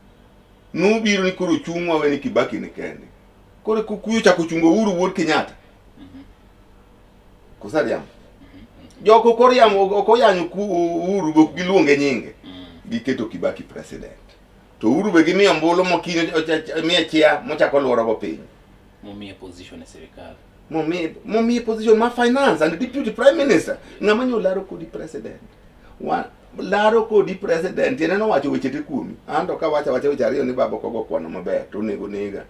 nobiro ni koro chungwa weni Kibaki ni kende. Koro kukuyo chako chungo Uhuru wuod Kenyatta. Kusariam. Joko koriam okoyanyo Uhuru bok giluonge nyinge. Giketo Kibaki president. To Uhuru be gimiyo mbolo Mokinyi miye chia mochako luoro go piny. Momiye position e sirikal. Momiye position ma finance and deputy prime minister. Ng'ama nyolaro kodi president. Laro kodi president yene no wacho weche te kuomi. Ando ka wacha weche ariyo ni babo kogo kwano maber to nego nega.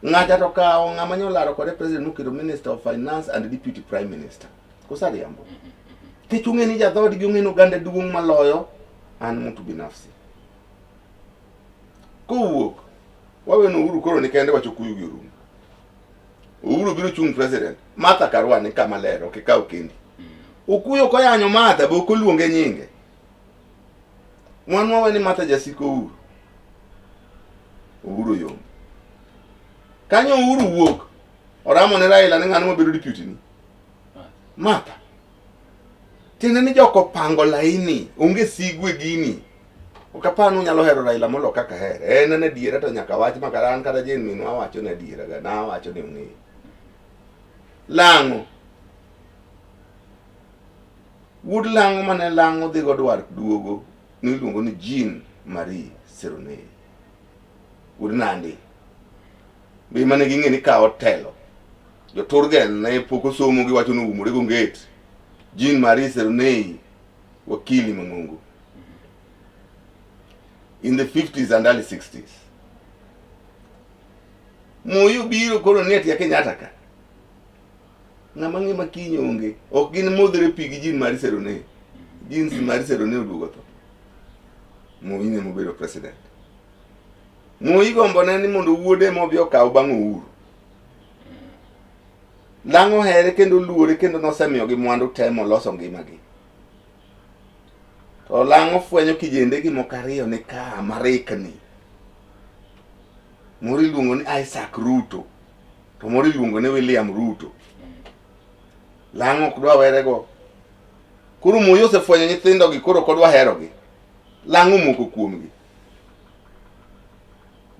Ng'acha to kao ng'ama nyolaro kodi president mokiro minister of finance and deputy prime minister. Kusariambo. Kichunge ni jadhodi gi ung'eno gande duong' maloyo an mtu binafsi. Kowuok waweno Uhuru koro ni kende wacho kuyu gi Uhuru. Uhuru biro chung president. Martha Karua ni kama lero kikao kendi. Ukuyo koyanyo Martha be okoluonge nyinge. Mwanwa weni Martha jasiko Uhuru. Uhuru Yom. Kanyo Uhuru wuok. Oramo ne Raila ne ng'ano mabedo deputy ni. Mapa. Tiende ni joko pango laini. Onge sigwe gini. Okapanu nyalo hero Raila molo kaka here. En ne diera to nyaka wach makaran kata jen minwa wacho ne diera ga. Na wacho ne ung'e. Lango. Wood lango mane lango dhigo dwar duogo. Niluongo ni Jean Marie Serone. Wood Nandi. Be mane ging'e ni ka otelo. Jo Turgen ne poko somo gi wacho no umore go ngate. Jean Marie Serone wakili Mangungu. In the 50s and early 60s. Moyo biro koro neti ya Kenyatta ka. Ng'ama ng'e Mokinyi onge. Ok gin modhere pi gi Jean Marie Serone. Jean Marie Serone oduogo to. Moyo ne mobedo president. Moyo gombo ne ni mondo wuode mobi okaw bang' Uhuru. Lango here kendo luore kendo nosemiyo gi mwandu temo loso ngimagi. To lango fwenyo kijende gi mokariyo ni ka marikni. Mori luongo ni Isaac Ruto. To mori luongo ni William Ruto. Lango kudwa werego. Koro Moyo se fwenyo nyithindo gi koro kodwa herogi. Lango moko kuomgi.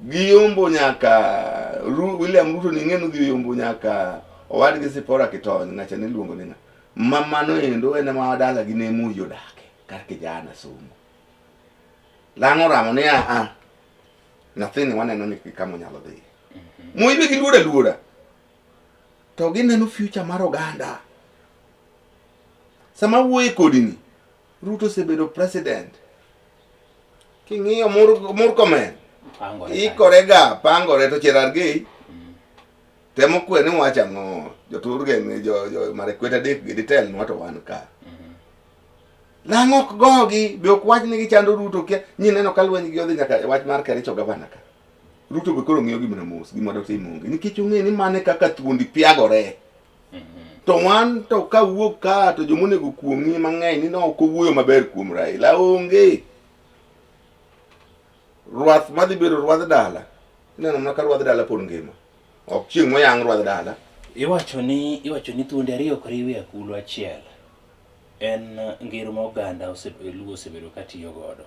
Giyombo nyaka William Ruto ni ng'eno giyombo nyaka owadgi Sipora Kitony ng'acha ne luongo ni ng'a. Mamano endo ene ma dala gi ne Moyo dake kar kijana somo. Lango ramo ni nathini waneno ni kama nyalo dhi. Moyo be gi luora. To gineno future mar oganda. Sama wuoye kodini Ruto sebedo president. King'iyo Murkomen ikorega pangore to Cherargei temo kwene wacha ng'o joturgen jo marekweta dek gi ditel nwato wan ka. Lango ok gogi be ok wach ni gichando Ruto kia nyineno ka lweny gi odhi nyaka wach mar Kericho gavana ka. Ruto be koro ng'iyo gimana mos gima do timo onge nikech ong'e ni mane kaka thuondi piagore. To wan to ka wuok ka to jomonego kuomi mang'eny ni no ok owuoyo maber kuom Raila onge. Ruath madhi bedo ruadh dala. Ineno mana ka ruadh dala pod ngima. Ok chieng' moyang ruadh dala. Iwacho ni thuonde ariyo ok riwe akulu achiel. En ngero ma oganda Luo osebedo ka tiyo godo.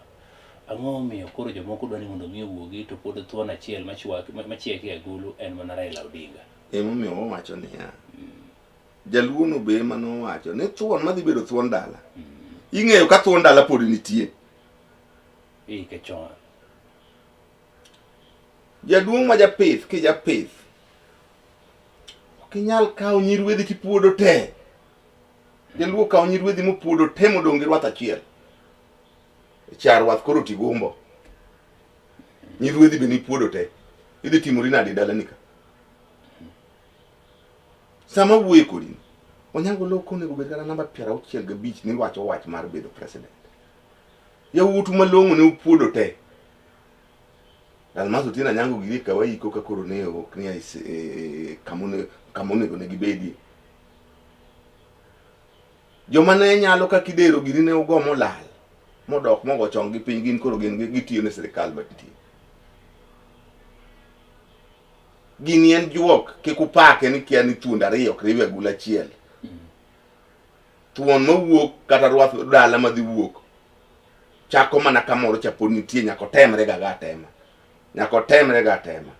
Ang'o omiyo koro jomoko dwani mondo mi owuogi to pod thuon achiel machiek e agulu en mana Raila Odinga. Emomiyo owacho niya. Jaluo no be mano wacho ni thuon madhi bedo thuon dala. Ing'eyo ka thuon dala pod nitie. Ke chon. Jaduong' ma japith ki japith. Kinyal kawo nyirwedhi tipuodo te. Jaluo kawo nyirwedhi mopuodo te modong' gi rwath achiel. Char wath koro tigombo. Nyirwedhi be nipuodo te. Idhi timori nadi dalani ka. Sama wuoye kodini. Onyango loko onego bed kata namba 65 ni wacho wach mar bedo president. Yawuotu malong'o ne upuodo te. Almaso tina nyango giri kawaiko ka koro ne ok ni kamonego ne gibedi. Joma ne nyalo ka kidero giri ne ugo molal. Modok mogo chong gi piny gin koro gitiyo ne sirikal batitiyo. Gini en juok kikupake ni kia ni thuond ariyo ok riwe agula achiel. Thuon mawuok kata ruath dala madhi wuok. Chako mana kamoro chapod nitie nyako temre ga tema. Nyako temre ga tema.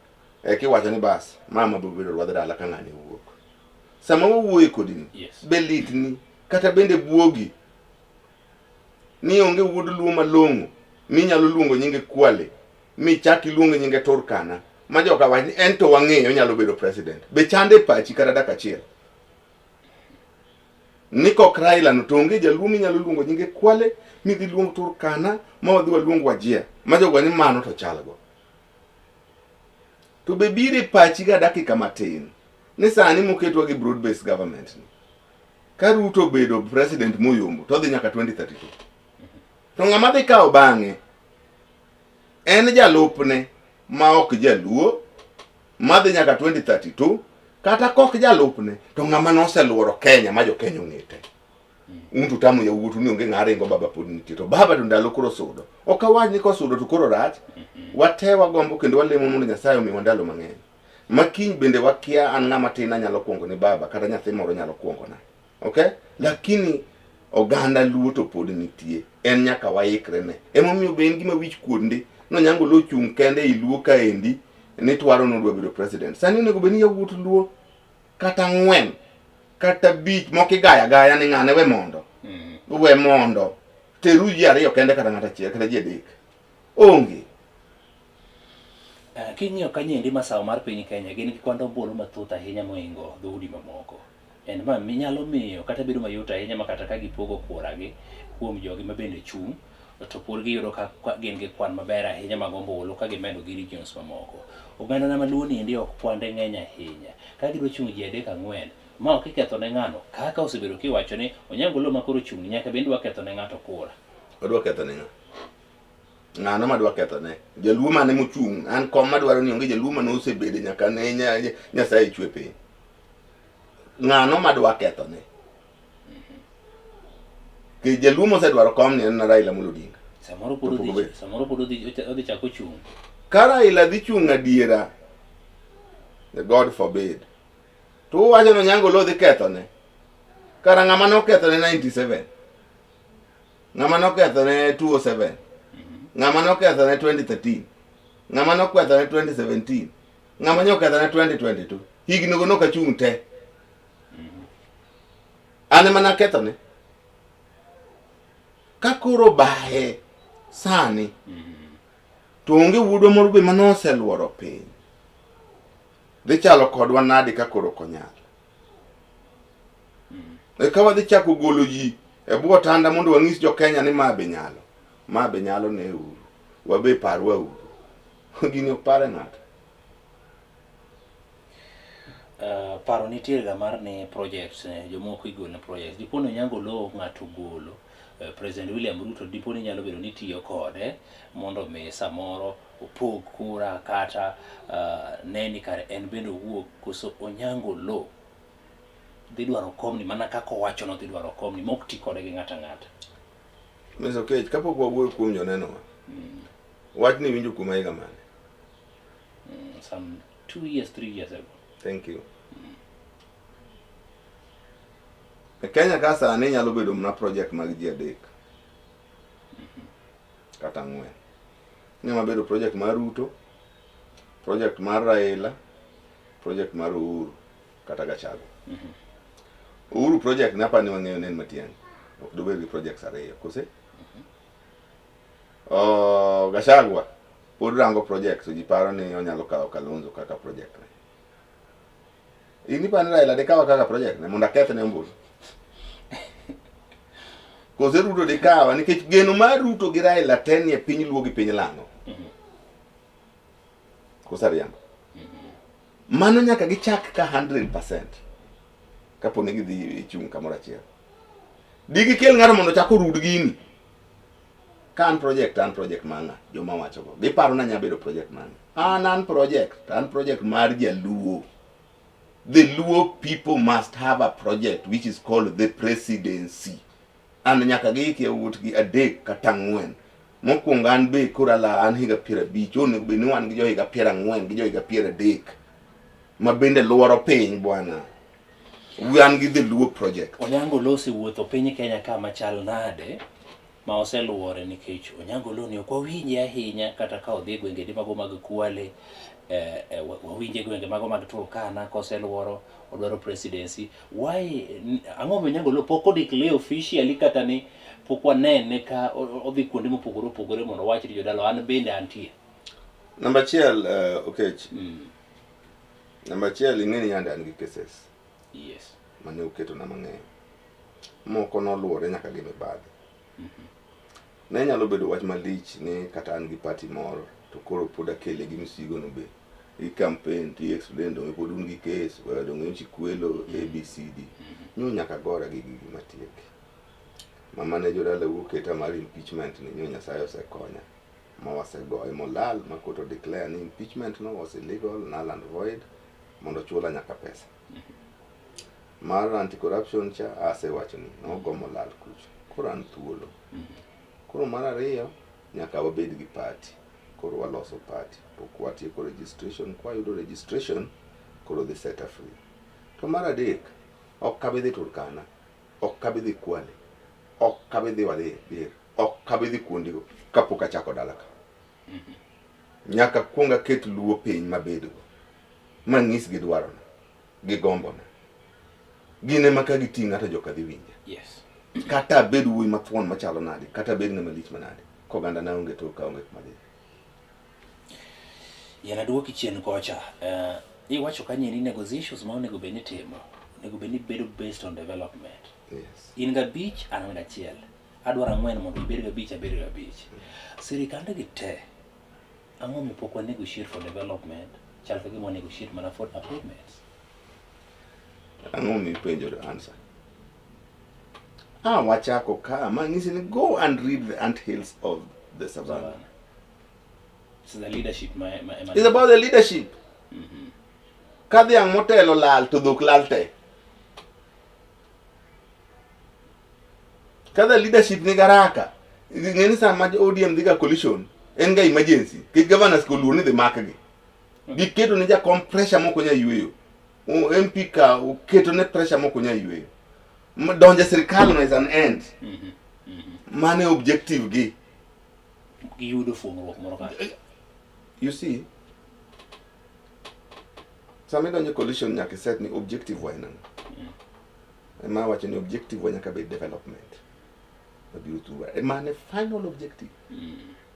Kiwacho ni bas mama bobedo ruadh dala ka ng'ani wuok. Sama wuoye kodini belitni kata bende buogi ni onge wuod Luo malong'o minyalo luongo nyinge Kwale mi chaki luongo nyinge Turkana ma joka wach ni en to wang'eyo nyalo bedo president. Be chande pachi kata dak achiel. Niko Raila no to onge jaluo minyalo luongo nyinge Kwale mi dhi luongo Turkana ma wadhi waluongo Wajia ma jogo ni mano to chalgo. To be bire pachi ga dakika matin. Ni sani moketwa gi broad based government ni. Ka Ruto bedo president moyombo to dhi nyaka 2032. To ng'ama dhi kawo bang'e en jalupne ma ok jaluo ma dhi nyaka 2032 kata kok jalupne to ng'ama noseluoro Kenya ma jo Kenya ong'ete. Untu tamu yawuotu ni onge ng'aringo baba pod nitie to baba to ndalo koro sudo. Ok awach ni kosudo to koro rach. wate wagombo kendo walemo mondo Nyasaye omiwa ndalo mang'eny. Makiny bende wakia an ng'ama tin anyalo kuongo ni baba kata nyathi moro nyalo kuongo na. Okay? Lakini oganda luo to pod nitie. En nyaka waikre ne. Emomiyo be en gima wich kuonde Onyango Oloo chung kende i luo kaendi ni twaro nodwa bedo president. Sani onego beni yawuot luo kata 4 kata 5 mokigaya gaya ni ng'ane we mondo. We mondo. Teru ji ariyo kende kata ng'ata achiel kata ji adek. Onge. King'iyo kanyendi masawa mar piny Kenya gin gi kwand ombulu mathoth ahinya moingo dhoudi mamoko. En ma minyalo miyo kata bedo mayot ahinya makata ka gipogo kuragi kuom jogi mabende chung' to pod giyudo ka gin gi kwan maber ahinya mag ombulu ka gimedo gi regions mamoko. Oganda na maluo niendi ok kwande ng'eny ahinya. Ka gidwa chung' ji 3-4 ma ok iketho ne ng'ano kaka osebedo kiwacho ni Onyango Oloo makoro chung' nyaka bende dwa ketho ne ng'ato kura. Odwa ketho ne ng'ano madwa ketho ne jaluo mane mochung' an kom madwaro ni onge jaluo mane osebedo nyaka ne Nyasaye chwe piny. Ng'ano madwa ketho ne ke jaluo mosedwaro kom ni en Raila Amolo Odinga. Samoro pod odhi chako chung'. Ka Raila dhi chung' adiera, God forbid, to wacho no Onyango Oloo dhi ketho ne. Kara ng'ama noketho ne 97, ng'ama noketho ne 207, ng'ama noketho ne 2013, ng'ama noketho ne 2017, ng'ama noketho ne 2022. Higni go nokachung' te. Ane mana ketho ne. Kakoro bahe sani to onge wuodwa moro be manoseluoro piny. Dhi chalo kodwa nadi kakoro konyal. Eka wadhi chako golo ji e bwo tanda mondo wang'is jo Kenya ni ma be nyalo ne uru. Wabe parwa uru. Gini ok pare ng'ato. Paro nitie ga mar ni projects jomoko igolo na projects. Dipo ni Onyango Oloo ng'ato golo President William Ruto dipo ni nyalo bedo ni tiyo kode mondo mi samoro opog kura kata neni kare en bende owuok koso Onyango Oloo dhi dwaro komni mana kaka owacho no dhi dwaro komni mok ti kode gi ng'ata ng'ata. Meso kech kapok wawuoyo kuom joneno wach ni winjo kuma higa mane? Some 2 years, 3 years ago. Thank you. Kenya ka sani nyalo bedo mna project mag ji 3 kata 4. Nyama bedo project mar Ruto, project mar Raila, project mar Uhuru kata Gachagua. Uhuru project napa ni wang'eyo nen Matiang'i. Ok dobe gi projects 2 kose. Gachagua pod rango project so ji paro ni onyalo kawo Kalonzo kaka project ne. Ini pa ni Raila de kawa kaka project ne mondo aketh ne ombulu. Kose Ruto de kawa nikech geno mar Ruto gi Raila ten ye piny luo gi piny lango. Kose riambo. Mano nyaka gichak ka 100%. Kapo ni gidhi chung' kamoro achiel. Digi kel ng'ato mondo chako rud gini. Kan project manga joma wacho go. Giparo na nyabedo project manga. An project mar jaluo. The Luo people must have a project which is called the presidency. And nyaka gi wuot gi 3 kata 4. Mokwongo an be korala an higa 50, onego be ni wan gi jo higa 40 gi jo higa 30. Ma bende luoro piny bwana. Wan gi the Luo project. Onyango Oloo wuotho piny Kenya ka machal nade ma oseluore nikech Onyango Oloo ni ok wawinje ahinya kata ka odhi gwenge mago mag Kwale wawinje gwenge mago mag Turkana koseluoro odwaro presidency. Why ang'o Onyango Oloo pok odeclare officially kata ni pok wanene ka odhi kuonde mopogore mondo wach ni jodalo an bende antie. Number 1 okay. Number 1 ing'eni yande an gi cases. Yes. Mane uketo na mang'eny. Moko noluore nyaka gi mibadhi. Ne nyalo bedo wach malich ni kata an gi party moro to koro pod akele gi msigo no be. I campaign ti explain do pod un gi case wa do ng'en chikwelo ABCD. Nyo nyaka gora gi matiek. Mama ne jodala uketa mar impeachment ni nyo Nyasaye osekonya. Ma wasegoye molal ma koto declare ni impeachment no was illegal, null and void mondo chula nyaka pesa. Mar anti-corruption cha asewacho ni nogomo lal kucho. Koro an thuolo. Koro mar 2 nyaka wabed gi party. koro waloso party to kwatieko registration, kwayudo registration koro dhi set free. To mar adek, ok kabidhi Turkana, ok kabidhi Kwale, ok kabidhi Wadhi, ok kabidhi kuondigo kapok achako dala ka. Nyaka kuonga ket luo piny mabedgo, manyis gi dwarona, gi gombona. Gine ma ka giting' ng'ato joka dhi winja. Yes. Kata bed wuoyi mathuon machalo nade, kata bed ng'ama lich manade, koganda na onge to kaonge kuma dhi. Yana duoki chien kocha. Iwacho kanyo ni negotiations ma onego bed ni timo, onego bed ni bedo based on development. Yes. In ga beach an ga achiel. Adwaro ang'wen mondo ibed ga beach abed ga beach. Sirikande gi te. Ang'o mipok wa negotiate for development? Chal ka gima negotiate mana for appointments. Ang'o mipenjo the answer? Wachako ka, mang'isi ni go and read the anthills of the savannah. It's the leadership. It's about the leadership. Kadhi ang motelo lal to dhok lal te. Kada leadership ni garaka. Ngeni sama ODM dhiga coalition, en ga emergency. Kik governors ko luor ni dhi makgi. Giketo ni ja pressure moko nya yweyo. MP ka uketo ne pressure moko nya yweyo. Donje sirikal no is an end. Mane objective gi. Giyudo fuong'ruok moro ka. You see, sama donje coalition nyaka set ni objective wa nang. Ema wacho ni objective wa nyaka be development. Mabiro tuwa. Ema ne final objective.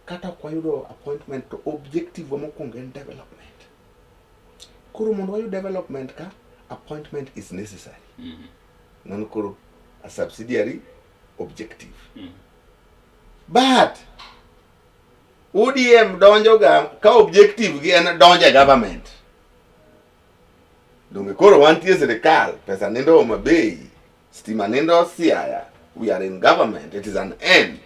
Kata kwa yudo appointment to objective wa mokwongo en development. Koro mondo wayud development ka, appointment is necessary. Mano koro a subsidiary objective. But ODM donjo ga ka objective gi en donjo government. Donge koro wantie sirikal, pesa nindo Homa Bay, stima nindo Siaya, we are in government, it is an end.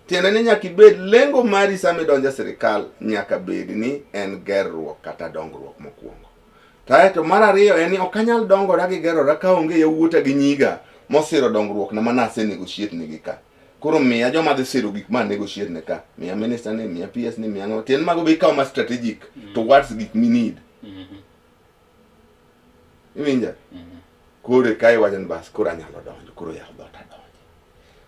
Tiende ni nyaka ibed lengo mari sami donjo sirikal nyaka bed ni en gerruok kata dongruok mokwongo. Taeto mar ariyo en ni ok anyal dongora gi gerora ka onge yawuota gi nyiga mosiro dongruok na manase negotiate nigi ka. Koro miya joma dhi siro gik ma negotiate ne ka. Miya minister ni, miya PS ni, miya no. Tien mago be ikaw ma strategic towards gik mi need. Iwinja? Koro kai wajan bas, koro anyalo donjo, koro yaw dhota donjo.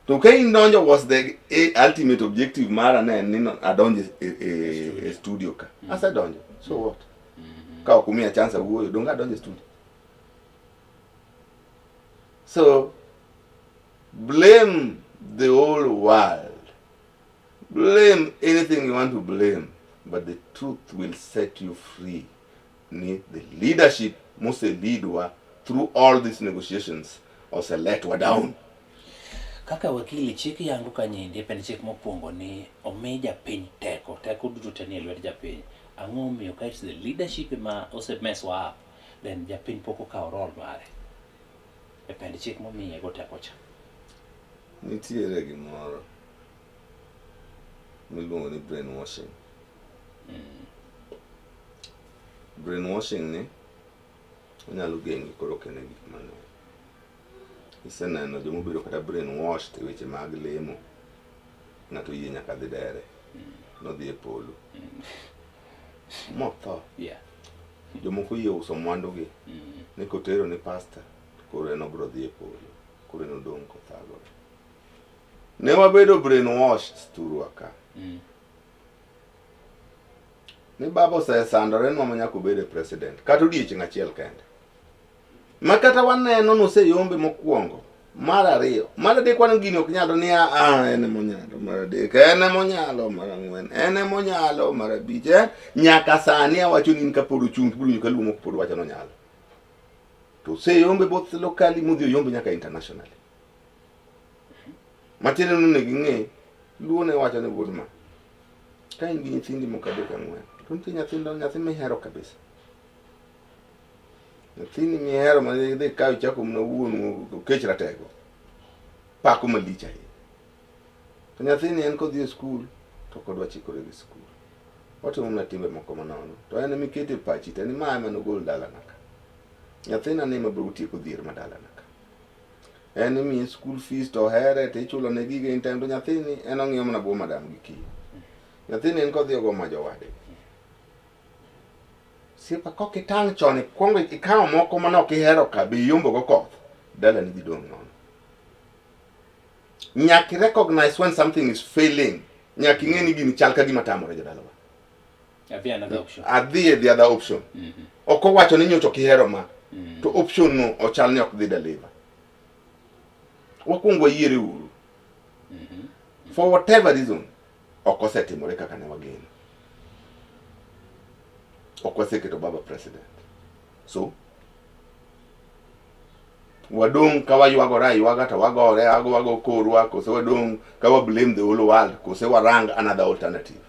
To ka in donjo was the ultimate objective mara ne ni adonjo e studio ka. Asa donjo. So what? Ka okumia chance wuoyo, donga donjo studio. So blame the whole world. Blame anything you want to blame, but the truth will set you free. Need the leadership must lead through all these negotiations or select down. Kaka wakili chik yangu kanyindi pen chik mokwongo ni omi japiny teko duto te ni e lwet japiny. Ang'o miyo ka it's the leadership ma ose mess up, then japiny pok okawo role mare. E pen chik momiye go teko cha. Nitiere gimoro miluongo ni brainwashing. Brainwashing ni onyalo geng'i koro kene gik mang'eny. Iseneno jomo bedo kata brainwashed e weche mag lemo. Ng'ato yie nyaka dhi dere. Nodhi e polo. Motho. Yeah. Jomoko yie uso mwandugi. Ni kotero ni pasta, koro en obro dhi e polo. Koro en odong' kothagore. Ne wabedo brainwashed turwa ka. Ni baba osesandore nwa manyaka obed president. Kata odiochieng' achiel kende. Ma kata waneno noseyombe mokwongo. Mar ariyo. Mar adek wan gini ok nyalo ni ene monyalo. Mar adek ene monyalo. Mar ang'wen ene monyalo. Mar abich nyaka sani awacho ni kapod ochung' biro nyaka lumo kapod wacho nonyalo. To oseyombe both locally mudhi oyombe nyaka internationally. Matiende nune ging'e, luo ne wacho ne wuod ma. Ka in gi nyithindi moko adek ang'wen, to nitie nyathi mihero kabisa. Nyathini mihero ma idhi kaw chako mna wuon kech ratego. Pako malich ahinya. To nyathini en kodhi e skul, to kodwa chikore gi skul. Watimo mna timbe moko manono. To en mikete pachi, to ni ma ema nogol dala naka. Nyathina ne mabiro tieko dhier madala naka. En mi school fees to here te chulo ne gige intendo nyathini en ong'iyo mana bo madam gi kiny. Nyathini en kodhi ogo ma jowade. Siepa kok itang' chon ikwongo ikawo moko manok ihero ka be iyombo go koth, dala ni dhi dong' nono. Nyaki recognize when something is failing. Nyaki ng'e ni gini chal ka gima tamore jodalawa. Adhi the other option. Ok owacho ni nyocha kihero ma. To option no ochal ni ok dhi deliver. Wakwongo yiere uru. For whatever reason, ok osetimore kaka ne wageno. Ok waseketo baba president. So, wadong' ka waywagora aywaga to wagore wago korwa, kose wadong' ka wa blame the whole world, kose warang another alternative.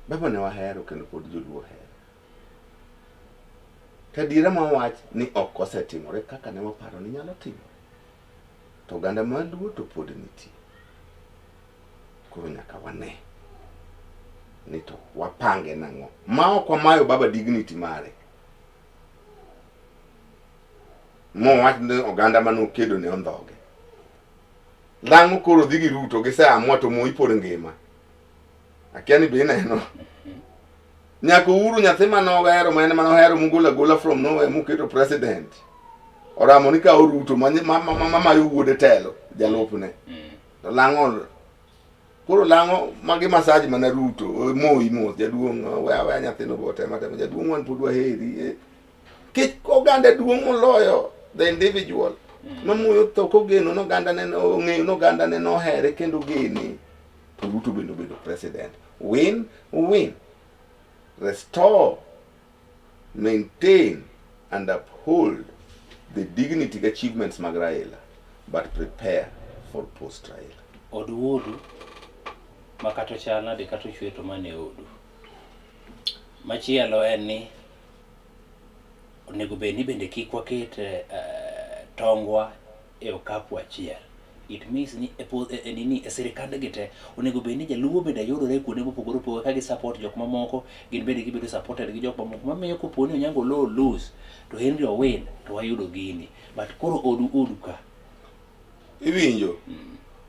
Baba ne wahero kendo pod joluo hero. Tadiera ma wach ni ok osetimore kaka ne waparo ni nyalo timo. To oganda maluo to pod nitie. Koro nyaka wane ni to wapange nang'o. Ma ok wamayo baba dignity mare. Mo wach ni oganda manokedo ne ondhoge. Dhano koro dhi gi Ruto gi seamua to mo ipod ngima. Akia ni be ineno. Nyaka uru nyathi manohero ma en manohero gola from nowhere muketo president. Oramo ni ka Ruto mamayo wuode telo jalupne. To lang'o koro lang'o magi masaji mana Ruto mo jaduong' we nyathino bote mata jaduong' wan pod waheri. Kech oganda duong' moloyo the individual. Mamuyo to kogeno no oganda ne ong'eyo no oganda ne nohere kendo gene. To Ruto bendo bedo president. Win. Restore, maintain, and uphold the dignity achievements mag Raila, but prepare for post-Raila. Odu makato chalna de kato chweto mane odu. Machielo en ni onego bed ni bende kik waket tongwa e okapu achiel. It means ni nini sirikande gite onego bed ni jaluo bende yudore kuonde mopogore opogore ka gi support jok mamoko, gin bende gibedo supported gi jok mamoko mamiyo koponi Onyango Oloo lose to Henry win to wayudo gini. But koro odu ka iwinjo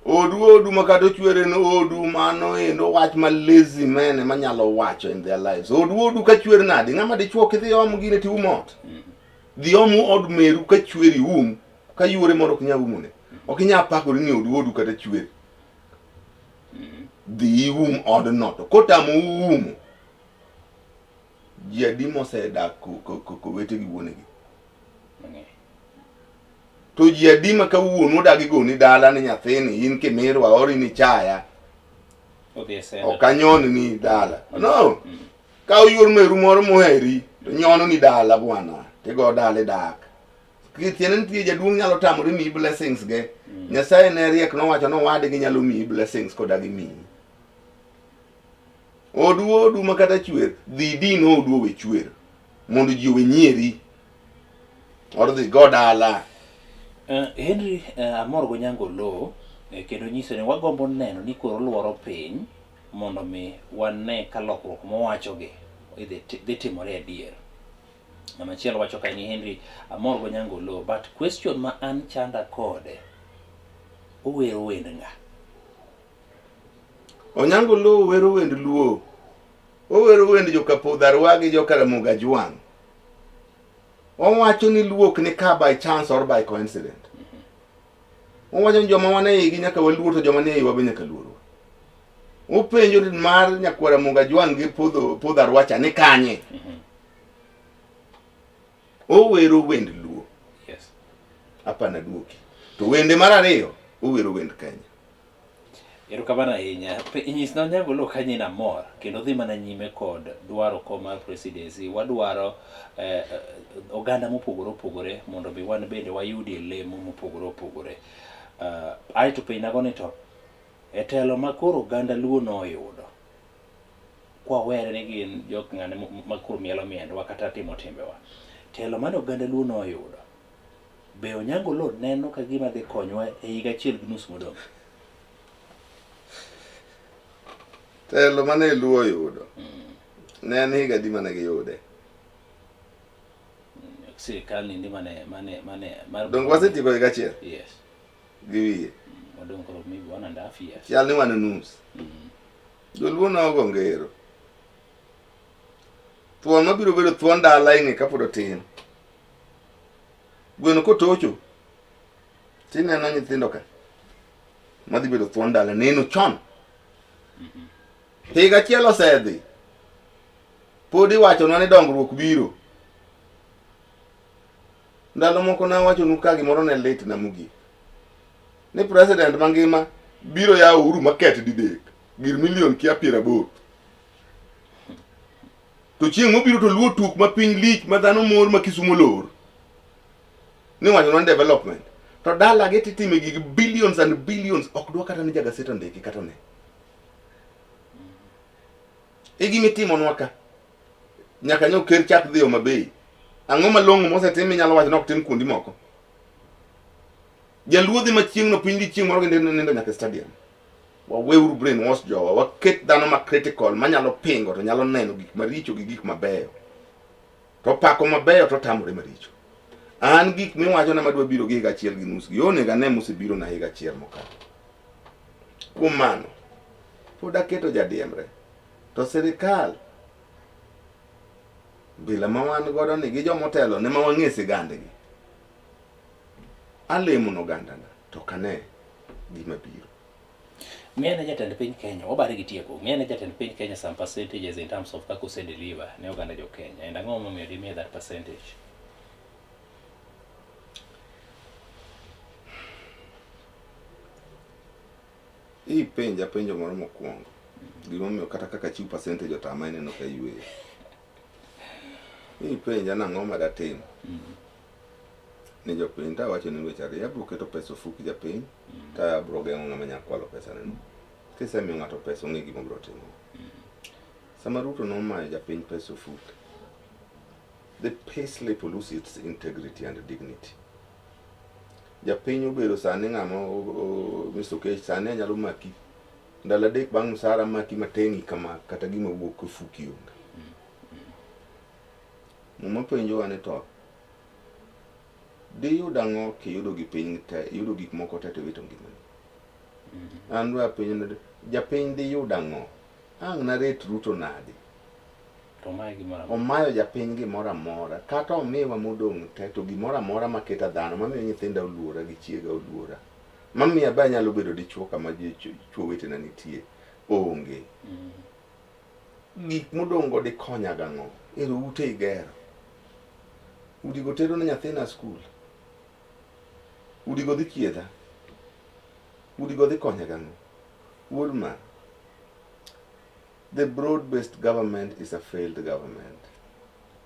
odu makato chwere no odu mano endo wach ma lazy men manyalo wacho in their lives. Odu ka chwere nadi ng'ama dichuo kidhi om gine ti umot. Dhi omu od meru ka chweri ka yuore moro ok nya umune. Ok nya pakori ni odu kata chwere. Dhi od noto kotamo Jadhi mosedak ko wete gi wuonegi. To Jadhi ma ka wuonu odagi goni dala ni nyathini in kimirwa ori ni chaya. Okanyon ni dala. No. Ka uyuor meru moro moheri to nyono ni dala bwana. Tigo dala dak. Kitiene nitie jaduong' nyalo tamore mi blessings ge. Nyasaye ne riek nowacho no wadgi nyalo mi blessings kodagi mi. Odu makata chwer, dhi din odu we chwer. Mondo ji we nyieri. Odhi godala. Henry amor go Onyango Oloo kendo nyiso ni wagombo neno ni koro luoro piny mondo mi wane ka lokruok mowacho gi dhi timore adier. Machielo wacho ka ni Henry amor go Onyango Oloo, but question ma an chanda kode owero wend nga. Onyango Oloo wero wend luo. Owero wend joka Podharwa gi joka Ramoga Jwang'. Owacho ni luok ni ka by chance or by coincidence. Owacho ni joma wane igi nyaka waluor to joma ne iwa be nyaka luoro. Openjo mar nyakwara Ramoga Jwang' gi Podharwa cha ni kanye. Owero wend luo. Yes. Apana duoki. To wende mar ariyo owero wend Kenya. Erokamano ahinya. Inyis na Onyango Oloo kanye na mor kendo dhi mana nyime kod dwaro ko mar presidency. Wadwaro oganda mopogore opogore mondo bi wan bende wayudie lemo mopogore opogore. Aito penjago ni to telo makoro oganda luo noyudo kwa were ni gin jok ng'ane makoro mielo miendwa kata timo timbewa. Telo mane oganda luo noyudo be Onyango Oloo neno ka gima dhi konywa e higa achiel gi nus modong'. Telo mane luo yudo. Ne en higa di mane giyude. sirikal ni mane mar Dong wasetieko higa achiel. Yes. Giwie. Wadong koro maybe 1.5 years. Chal ni wan nus. Joluo nogo ngero. Thuon mabiro bedo thuon dala ing'e kapod otin. Gweno kotocho. Tineno nyithindo ka. Madhi bedo thuon dala neno chon. Higa achiel osedhi. Pod iwachonwa ni dongruok biro. Ndalo moko nawachonu ka gimoro ne lit na mugi. Ni president mangima biro ya Uhuru market didek. Gir milion kia 80. To chieng' mobiro to luo tuk ma piny lich ma dhano mor ma Kisumu lor. Ni wachonwa development. To dala gititime gig billions and billions ok dwa kata ni jagaseto ndeki kata ne. Igimitimo nwaka. Nyaka nyo ker chak dhi Omabei. Ang'o malong'o mosetim inyalo wacho nok tim kundi moko. Jaluo dhi machieng' no piny lich chieng' moro nindo nyaka stadium. Waweuru brain wash jowa. Waket dhano ma critical manyalo pingo to nyalo neno gik maricho gi gik mabeyo. To pako mabeyo to tamore maricho. An gik miwacho na madwa biro gi higa achiel gi nus. Gionega ne mosebiro na higa achiel mokalo. Kuom mano, pod aketo jadiemre. To sirikal bila ma wan godo ni gi jomotelo ne ma wang'e sigandegi. Alemo no ogandana to kane gima biro. Miene jatend piny Kenya, wabare gi tieko. Miene jatend piny Kenya some percentages in terms of kako se deliver ne oganda jo Kenya. And ang'o momiyo dimiye that percentage? Hii penjo moro mokwongo. Gimomiyo kata kaka chiw percentage otama ineno ka yweyo. Hii penja nang'o ma datim. Ni jopiny ta wacho ni weche ariyo abro keto pesa ofuki japiny ta abro geng'o ng'ama nyakwalo pesa neno. Kisemiyo ng'ato pesa ong'e gima bro timo. Sama Ruto nomayo japiny pesa ofuki. The payslip loses its integrity and dignity. Japiny obedo sani ng'ama Mr. Okech sani anyalo maki. Ndalo adek bang' msara maki mateng'i kama kata gima wuok ofuki onge. Muma penjo wane to. Diyud ang'o kiyudo gi piny te, yudo gik moko te to wito ngimani. An dwa penjo japiny diyud ang'o. Ang' naret Ruto nadi. Omayo japiny gimoro amora. Kata omiwa modong' te to gimoro amora maketa dhano mamiyo nyithinda oluora gi chiega oluora. Mamiyo ba nyalo bedo dichuo kama chuo wetena nitie. Onge. Gik modong' go dikonya gang'o. Ero ute igero. Udigo tero na nyathina skul. Udigo dhi chiedha. Udigo dhi konya gang'o. Woodman. The broad-based government is a failed government.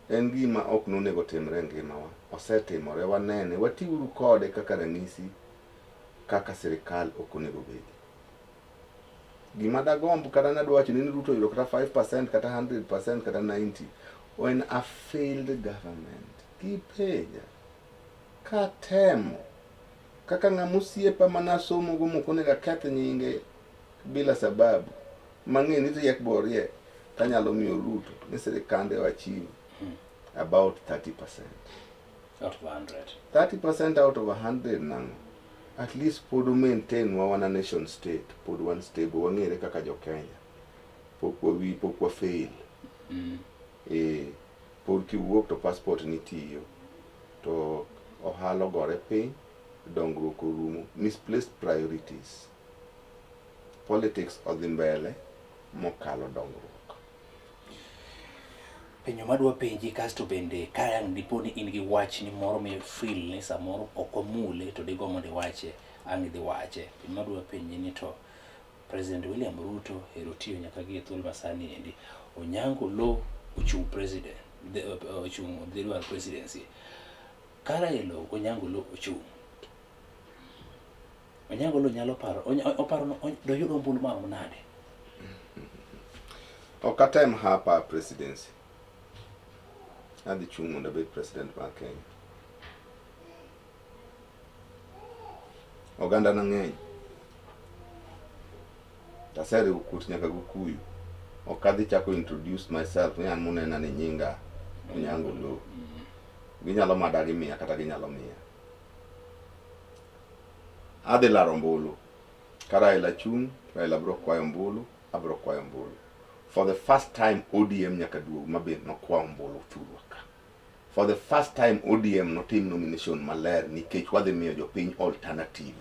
En gima ok nonego timre ngimawa. Osetimore wanene. Watiuru kode kaka ranyisi kaka sirikal ok onego bedi. Gima dagombo kata nadwa wacho ni Ruto yudo kata 5% kata 100% kata 90%. When a failed government. Kipeja. Katemo. Kaka ng'amusiepa manasomo go moko nega keth nyinge bila sababu. Mang'e ni riek borie tanyalo miyo Ruto ni sirikande wachiw about 30%. Out of 100. 30% out of 100 nang'o. At least pod maintain wana nation state. Pod one stable wang'ere kaka jo Kenya. Pokwa fail. Pod kiwuok to passport nitiyo. To ohalo gore piny. Dongruok orumo. Misplaced priorities. Politics odhi mbele. Mokalo dongruok. Penyo madwa penji kasto bende kayang diponi in gi wach ni moro mi feel ni samoro ok omule to digo mondo iwache ang' dhi wache. Penyo madwa penji ni to President William Ruto hero tiyo nyaka gi thuolo masani endi. Onyango Oloo ochung' president. Ochung' dwaro presidency. Kara elo Onyango Oloo ochung'. Onyango Oloo nyalo paro. Oparo no do yudo ombulu maro nade. Okatem hapa presidency. Adhi chung' mondo abed president mar Kenya. Oganda na ng'eny. Tasere ukut nyaka gukuyu. Okadhi chako introduce myself. Ni an munena ni nyinga Onyango Oloo. ginyalo mada gi mia kata ginyalo mia. Adhi laro ombulu. Ka Raila chung, Raila bro kwayo ombulu, abro kwayo ombulu. For the first time ODM nyaka duog mabed nokwayo ombulu thurwa ka. For the first time ODM notim nomination maler nikech wadhi miyo jopiny alternative.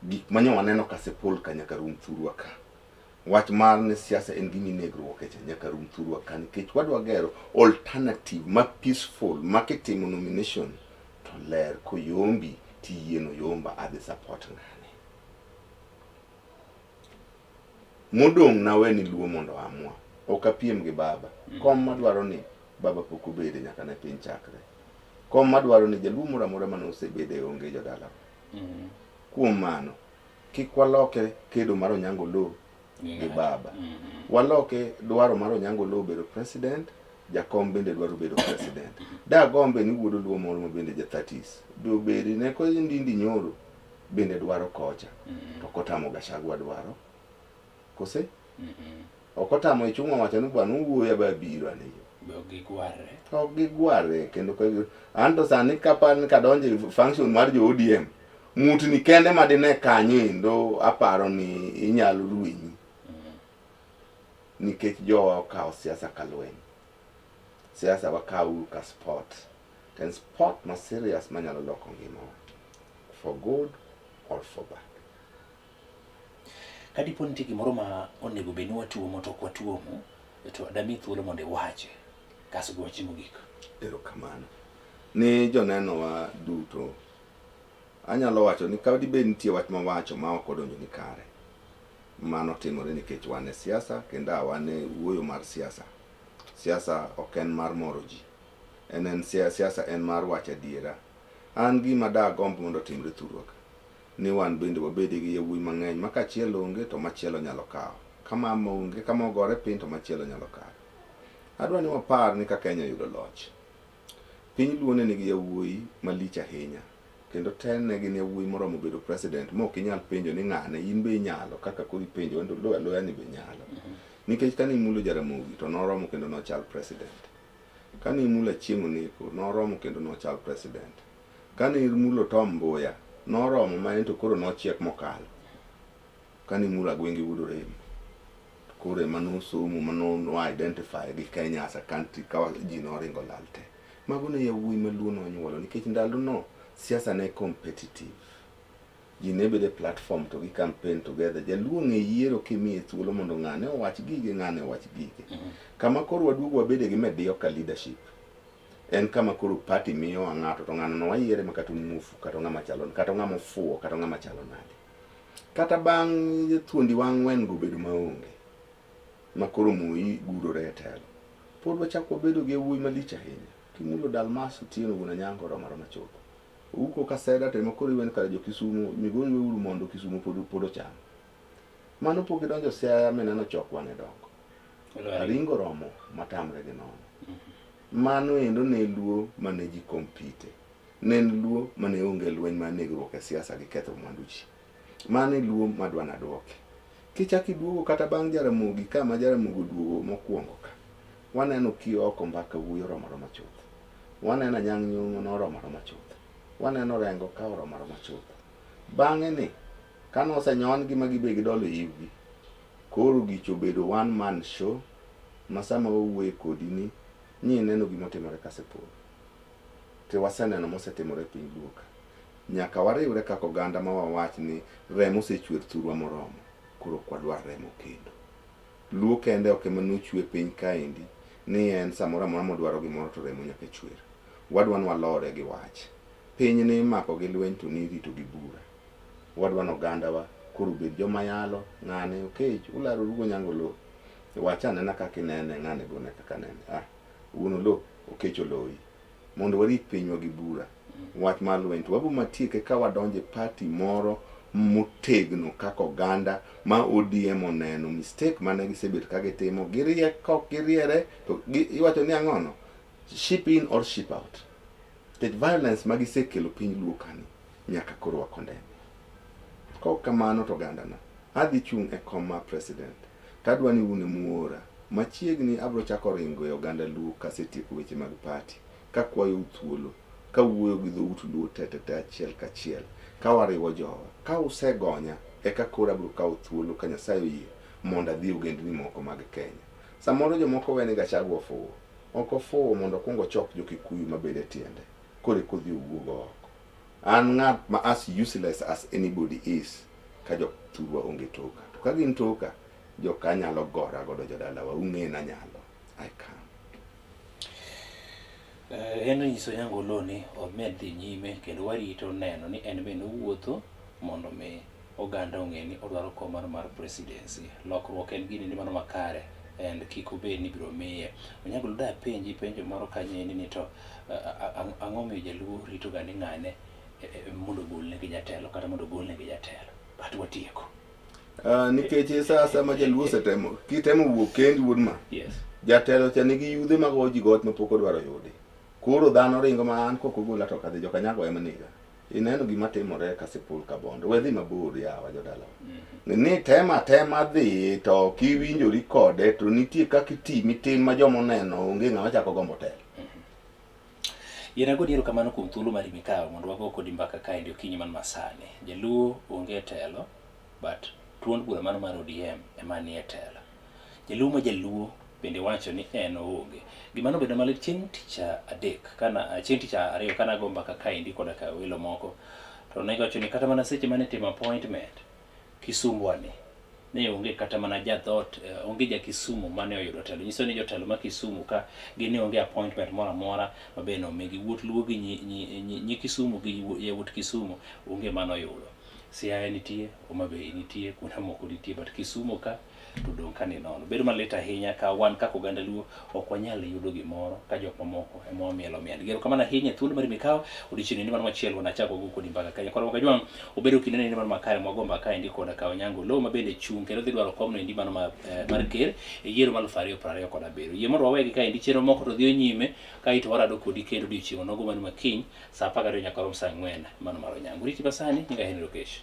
Gik manyo waneno kasepol ka nyaka rum thurwa ka. Wach mar ne siasa en gimi negruok echa nyaka rum thurwa ka nikech wadwa gero alternative ma peaceful ma kitimo nomination to ler ko yombi tiyieno yomba adhi support ng'ane. Modong na weni luo mondo amua. Okapiem gi baba. Kom madwaro ni baba pok obede nyaka ne piny chakre. Kom madwaro ni jaluo moro amora mane osebede onge jodala. Kuom mano, kik waloke kedo mar Onyango Oloo gi baba. Waloke dwaro mar Onyango Oloo bedo president, jakom bende dwaro bedo president. Da gombe ni wuodo luo moro bende ja 30s. Do bedi ne ko ndindi nyoro bende dwaro kocha. To kotamo Gachagua dwaro. Kose? Okotamo ichungwa wacho ni bwana wuoya ba biro ane. Gigware kendo ko anto sani kapan kadonje function mar jo ODM. Mutu ni kende madine kanyo ndo aparo ni inyalo ruinyi. Nikech jowa okawo siasa kalweny. Siasa wakawo ka sport. Ten sport ma serious manyalo loko ngima. For good or for bad. Kadipo nitie gimoro ma onego bed ni watuomo to ok watuomo, to adami thuolo mondo iwache kaso giwachi mogik. Erokamano. Ni joneno wa duto. Anyalo wacho ni ka dibed nitie wach ma wacho ma ok odonjo ni kare. Mano timore nikech wan e siasa kendo wan e wuoyo mar siasa. Siasa ok en mar moro ji. En siasa en mar wacho adiera. An gima da gombo mondo timre thurwa ka. Ni wan bende wabede gi yawuoyi mang'eny ma kachielo onge to machielo nyalo kawo. Kama onge kama ogore piny to machielo nyalo kawo. Adwa ni wapar ni ka Kenya yudo loch. Piny luone nigi yawuoyi malich ahinya. Kendo ten ne gin yawuoyi moromo bedo president mok inyal penjo ni ng'ane in be inyalo kaka kodi penjo Wendo loya ni be nyalo. Nikech kani mulo Jaramogi to noromo kendo nochal president. Kani mulo Chieng'o Neko noromo kendo nochal president. Kani mulo Tom Mboya noromo ma ento koro nochiek mokalo. Kani mulo Agwengi Wuod Rem koro mano somo mano identify gi Kenya as a country ka ji noringo lalte. Mago ne yawuoyi maluo onyuolo nikech ndalo no siasa ne competitive. Ji ne bede platform to gi campaign together. Jaluo ng'e yiero kimiye thuolo mondo ng'ane owach gige ng'ane owach gige. Kama koro waduogo wabede gi mediocre leadership. En kama koro party miyo ng'ato to ng'ano no wayiere makata mufu kata ng'ama chalo kata ng'ama fuo kata ng'ama chalo nade. Kata bang' thuondi wang' wen go bedo maonge. Makoro muyi gurore e telo. Pod wachako bedo gi yawuoyi malich ahinya. Kimulo Dalmas Otieno Wuon Onyango romaro chopo. Uko kaseda te makoro iwen kala jo Kisumu migoni uru mondo Kisumu pod ocham. Mano pok idonjo Siaya meneno chokwa ne dongo. Ringo romo matamre gi nono. Mano endo ne luo mane ji compete. Ne luo mane onge lweny ma negruok e siasa gi ketho mwandu ji. Mane luo madwa na duoke. Kichaki duogo kata bang' Jaramogi kama Jaramogi duogo mokwongo ka. Waneno Kioko mbaka wuoyo romaro machuth. Waneno Anyang' Nyong'o noromaro machuth. Waneno Rengo ka oromaro machuth. Bang'e ni kano osenyon gi magibe gidolo yivgi. Koro gicho bedo one man show. Masama owuoye kodi ni nyi neno gimotimore kasepolo. Te waseneno mosetimore piny Luoka. Nyaka wariwre kaka oganda ma wawach ni remo osechwer thurwa moromo. Koro kwadwar remo kendo. Luo kende ok ema nochwe piny kaendi ni en samora mora modwaro gimoro to remo nyaka chwer. Wadwan walore gi wach. Piny ni mako gi lweny to ni rito gi bura. Wadwan oganda wa koro bed joma yalo ng'ane okech ularo rugo Onyango Oloo. Wacha nena kaka inene ng'ane gone kaka nene. Wuon Oloo okech Oloo. Mondo warit pinywa gi bura. Wach mar lweny to wabu matieke ka wadonje party moro motegno kaka oganda ma ODM oneno mistake mane gisebet ka gitimo girieko giriere to iwacho ni ang'ono ship in or ship out. That violence magisekelo piny Luoka ni nyaka koro wakondem. Kok kamano to oganda na adhi chung e kom mar president. Tadwa ni une muora machiegni abro chako ringo e oganda Luo kasetieko weche mag party ka kwayo thuolo ka wuoyo gi dhout luo te achiel kachiel ka wariwo jowa ka usegonya eka koro abiro kawo thuolo ka Nyasaye oyie mondo adhi ogendni moko mag Kenya. Samoro jomoko wene Gachagua ofuwo ok ofuwo mondo okuong ochok jo-Kikuyu mabede tiende koro kodhi owuogo oko. An ng'at ma as useless as anybody is ka jo-Thurwa onge toka, to ka gin toka joka nyalo gora godo jodalawa, ung'ena nyalo. I can. En nyiso Onyango Oloo ni omed dhi nyime kendo warito neno ni en bende wuotho mondo mi oganda ong'e ni odwaro kom mar presidency. Lokruok en gini ni mano makare and kik obed ni biro miye. Onyango Oloo da penji penjo moro kanyo ni to ang'o miyo Jaluo rito ga ni ng'ane mondo golnegi jatelo kata mondo golnegi jatelo. But watieko. Nikech sasa ma Jaluo setemo kitemo wuok kendi wuod ma. Yes. Jatelo cha nigi yudhe mag oji got ma pok odwaro yudi. Koro dhano ringo ma an kok ogola to kadhi joka nyago ema niga. Ineno gima timore ka sipul ka bondo. Wedhi mabor yawa jodala. Ni tema dhi to kiwinjori kode to nitie kaka itimi tim ma jomo neno onge ng'ama chako gombo telo. Yena go diero kamano kuom thuolo mar mikawo mondo wago kodi mbaka kae ndio kinyi man masani. Jaluo onge telo but tuond bura mano mar ODM ema nie telo. Jaluo ma Jaluo bende wacho ni en onge. Gimano bedo malit chieng' tich adek kana chieng' tich ariyo kana go mbaka kae ndi koda ka welo moko to ne gacho ni kata mana seche mane timo appointment Kisumu ani ne onge kata mana jadhot onge ja Kisumu mane oyudo telo. Nyiso ni jotelo ma Kisumu ka gine onge appointment mora mora mabeno omigi wuot luo gi nyi Kisumu gi yawuot Kisumu onge mano oyudo. Siaya nitie, Homa Bay nitie, kuna moko nitie but Kisumu ka to dong' ka ni nono. Bedo malit ahinya ka wan kaka oganda Luo ok wanyal yudo gimoro ka jok mamoko ema omielo miel. Gero kamano ahinya thuolo mar mikawo odiochieng' ni mano machielo na chako go kodi mbaka kanya. Koro wakajwang' obedo kinene ni mano makare mwago mbaka endi koda ka Onyango Oloo mabende chung' kendo dhi dwaro komno endi mano mar ker e yiero mar 2027. Yie mondo wawegi ka endi chenro moko to dhi nyime ka ito warado kodi kendo odiochieng' nogo mano makiny saa 12 nyaka rom saa 4 mano mar Onyango. Riti basani nyinga Henry Okesh.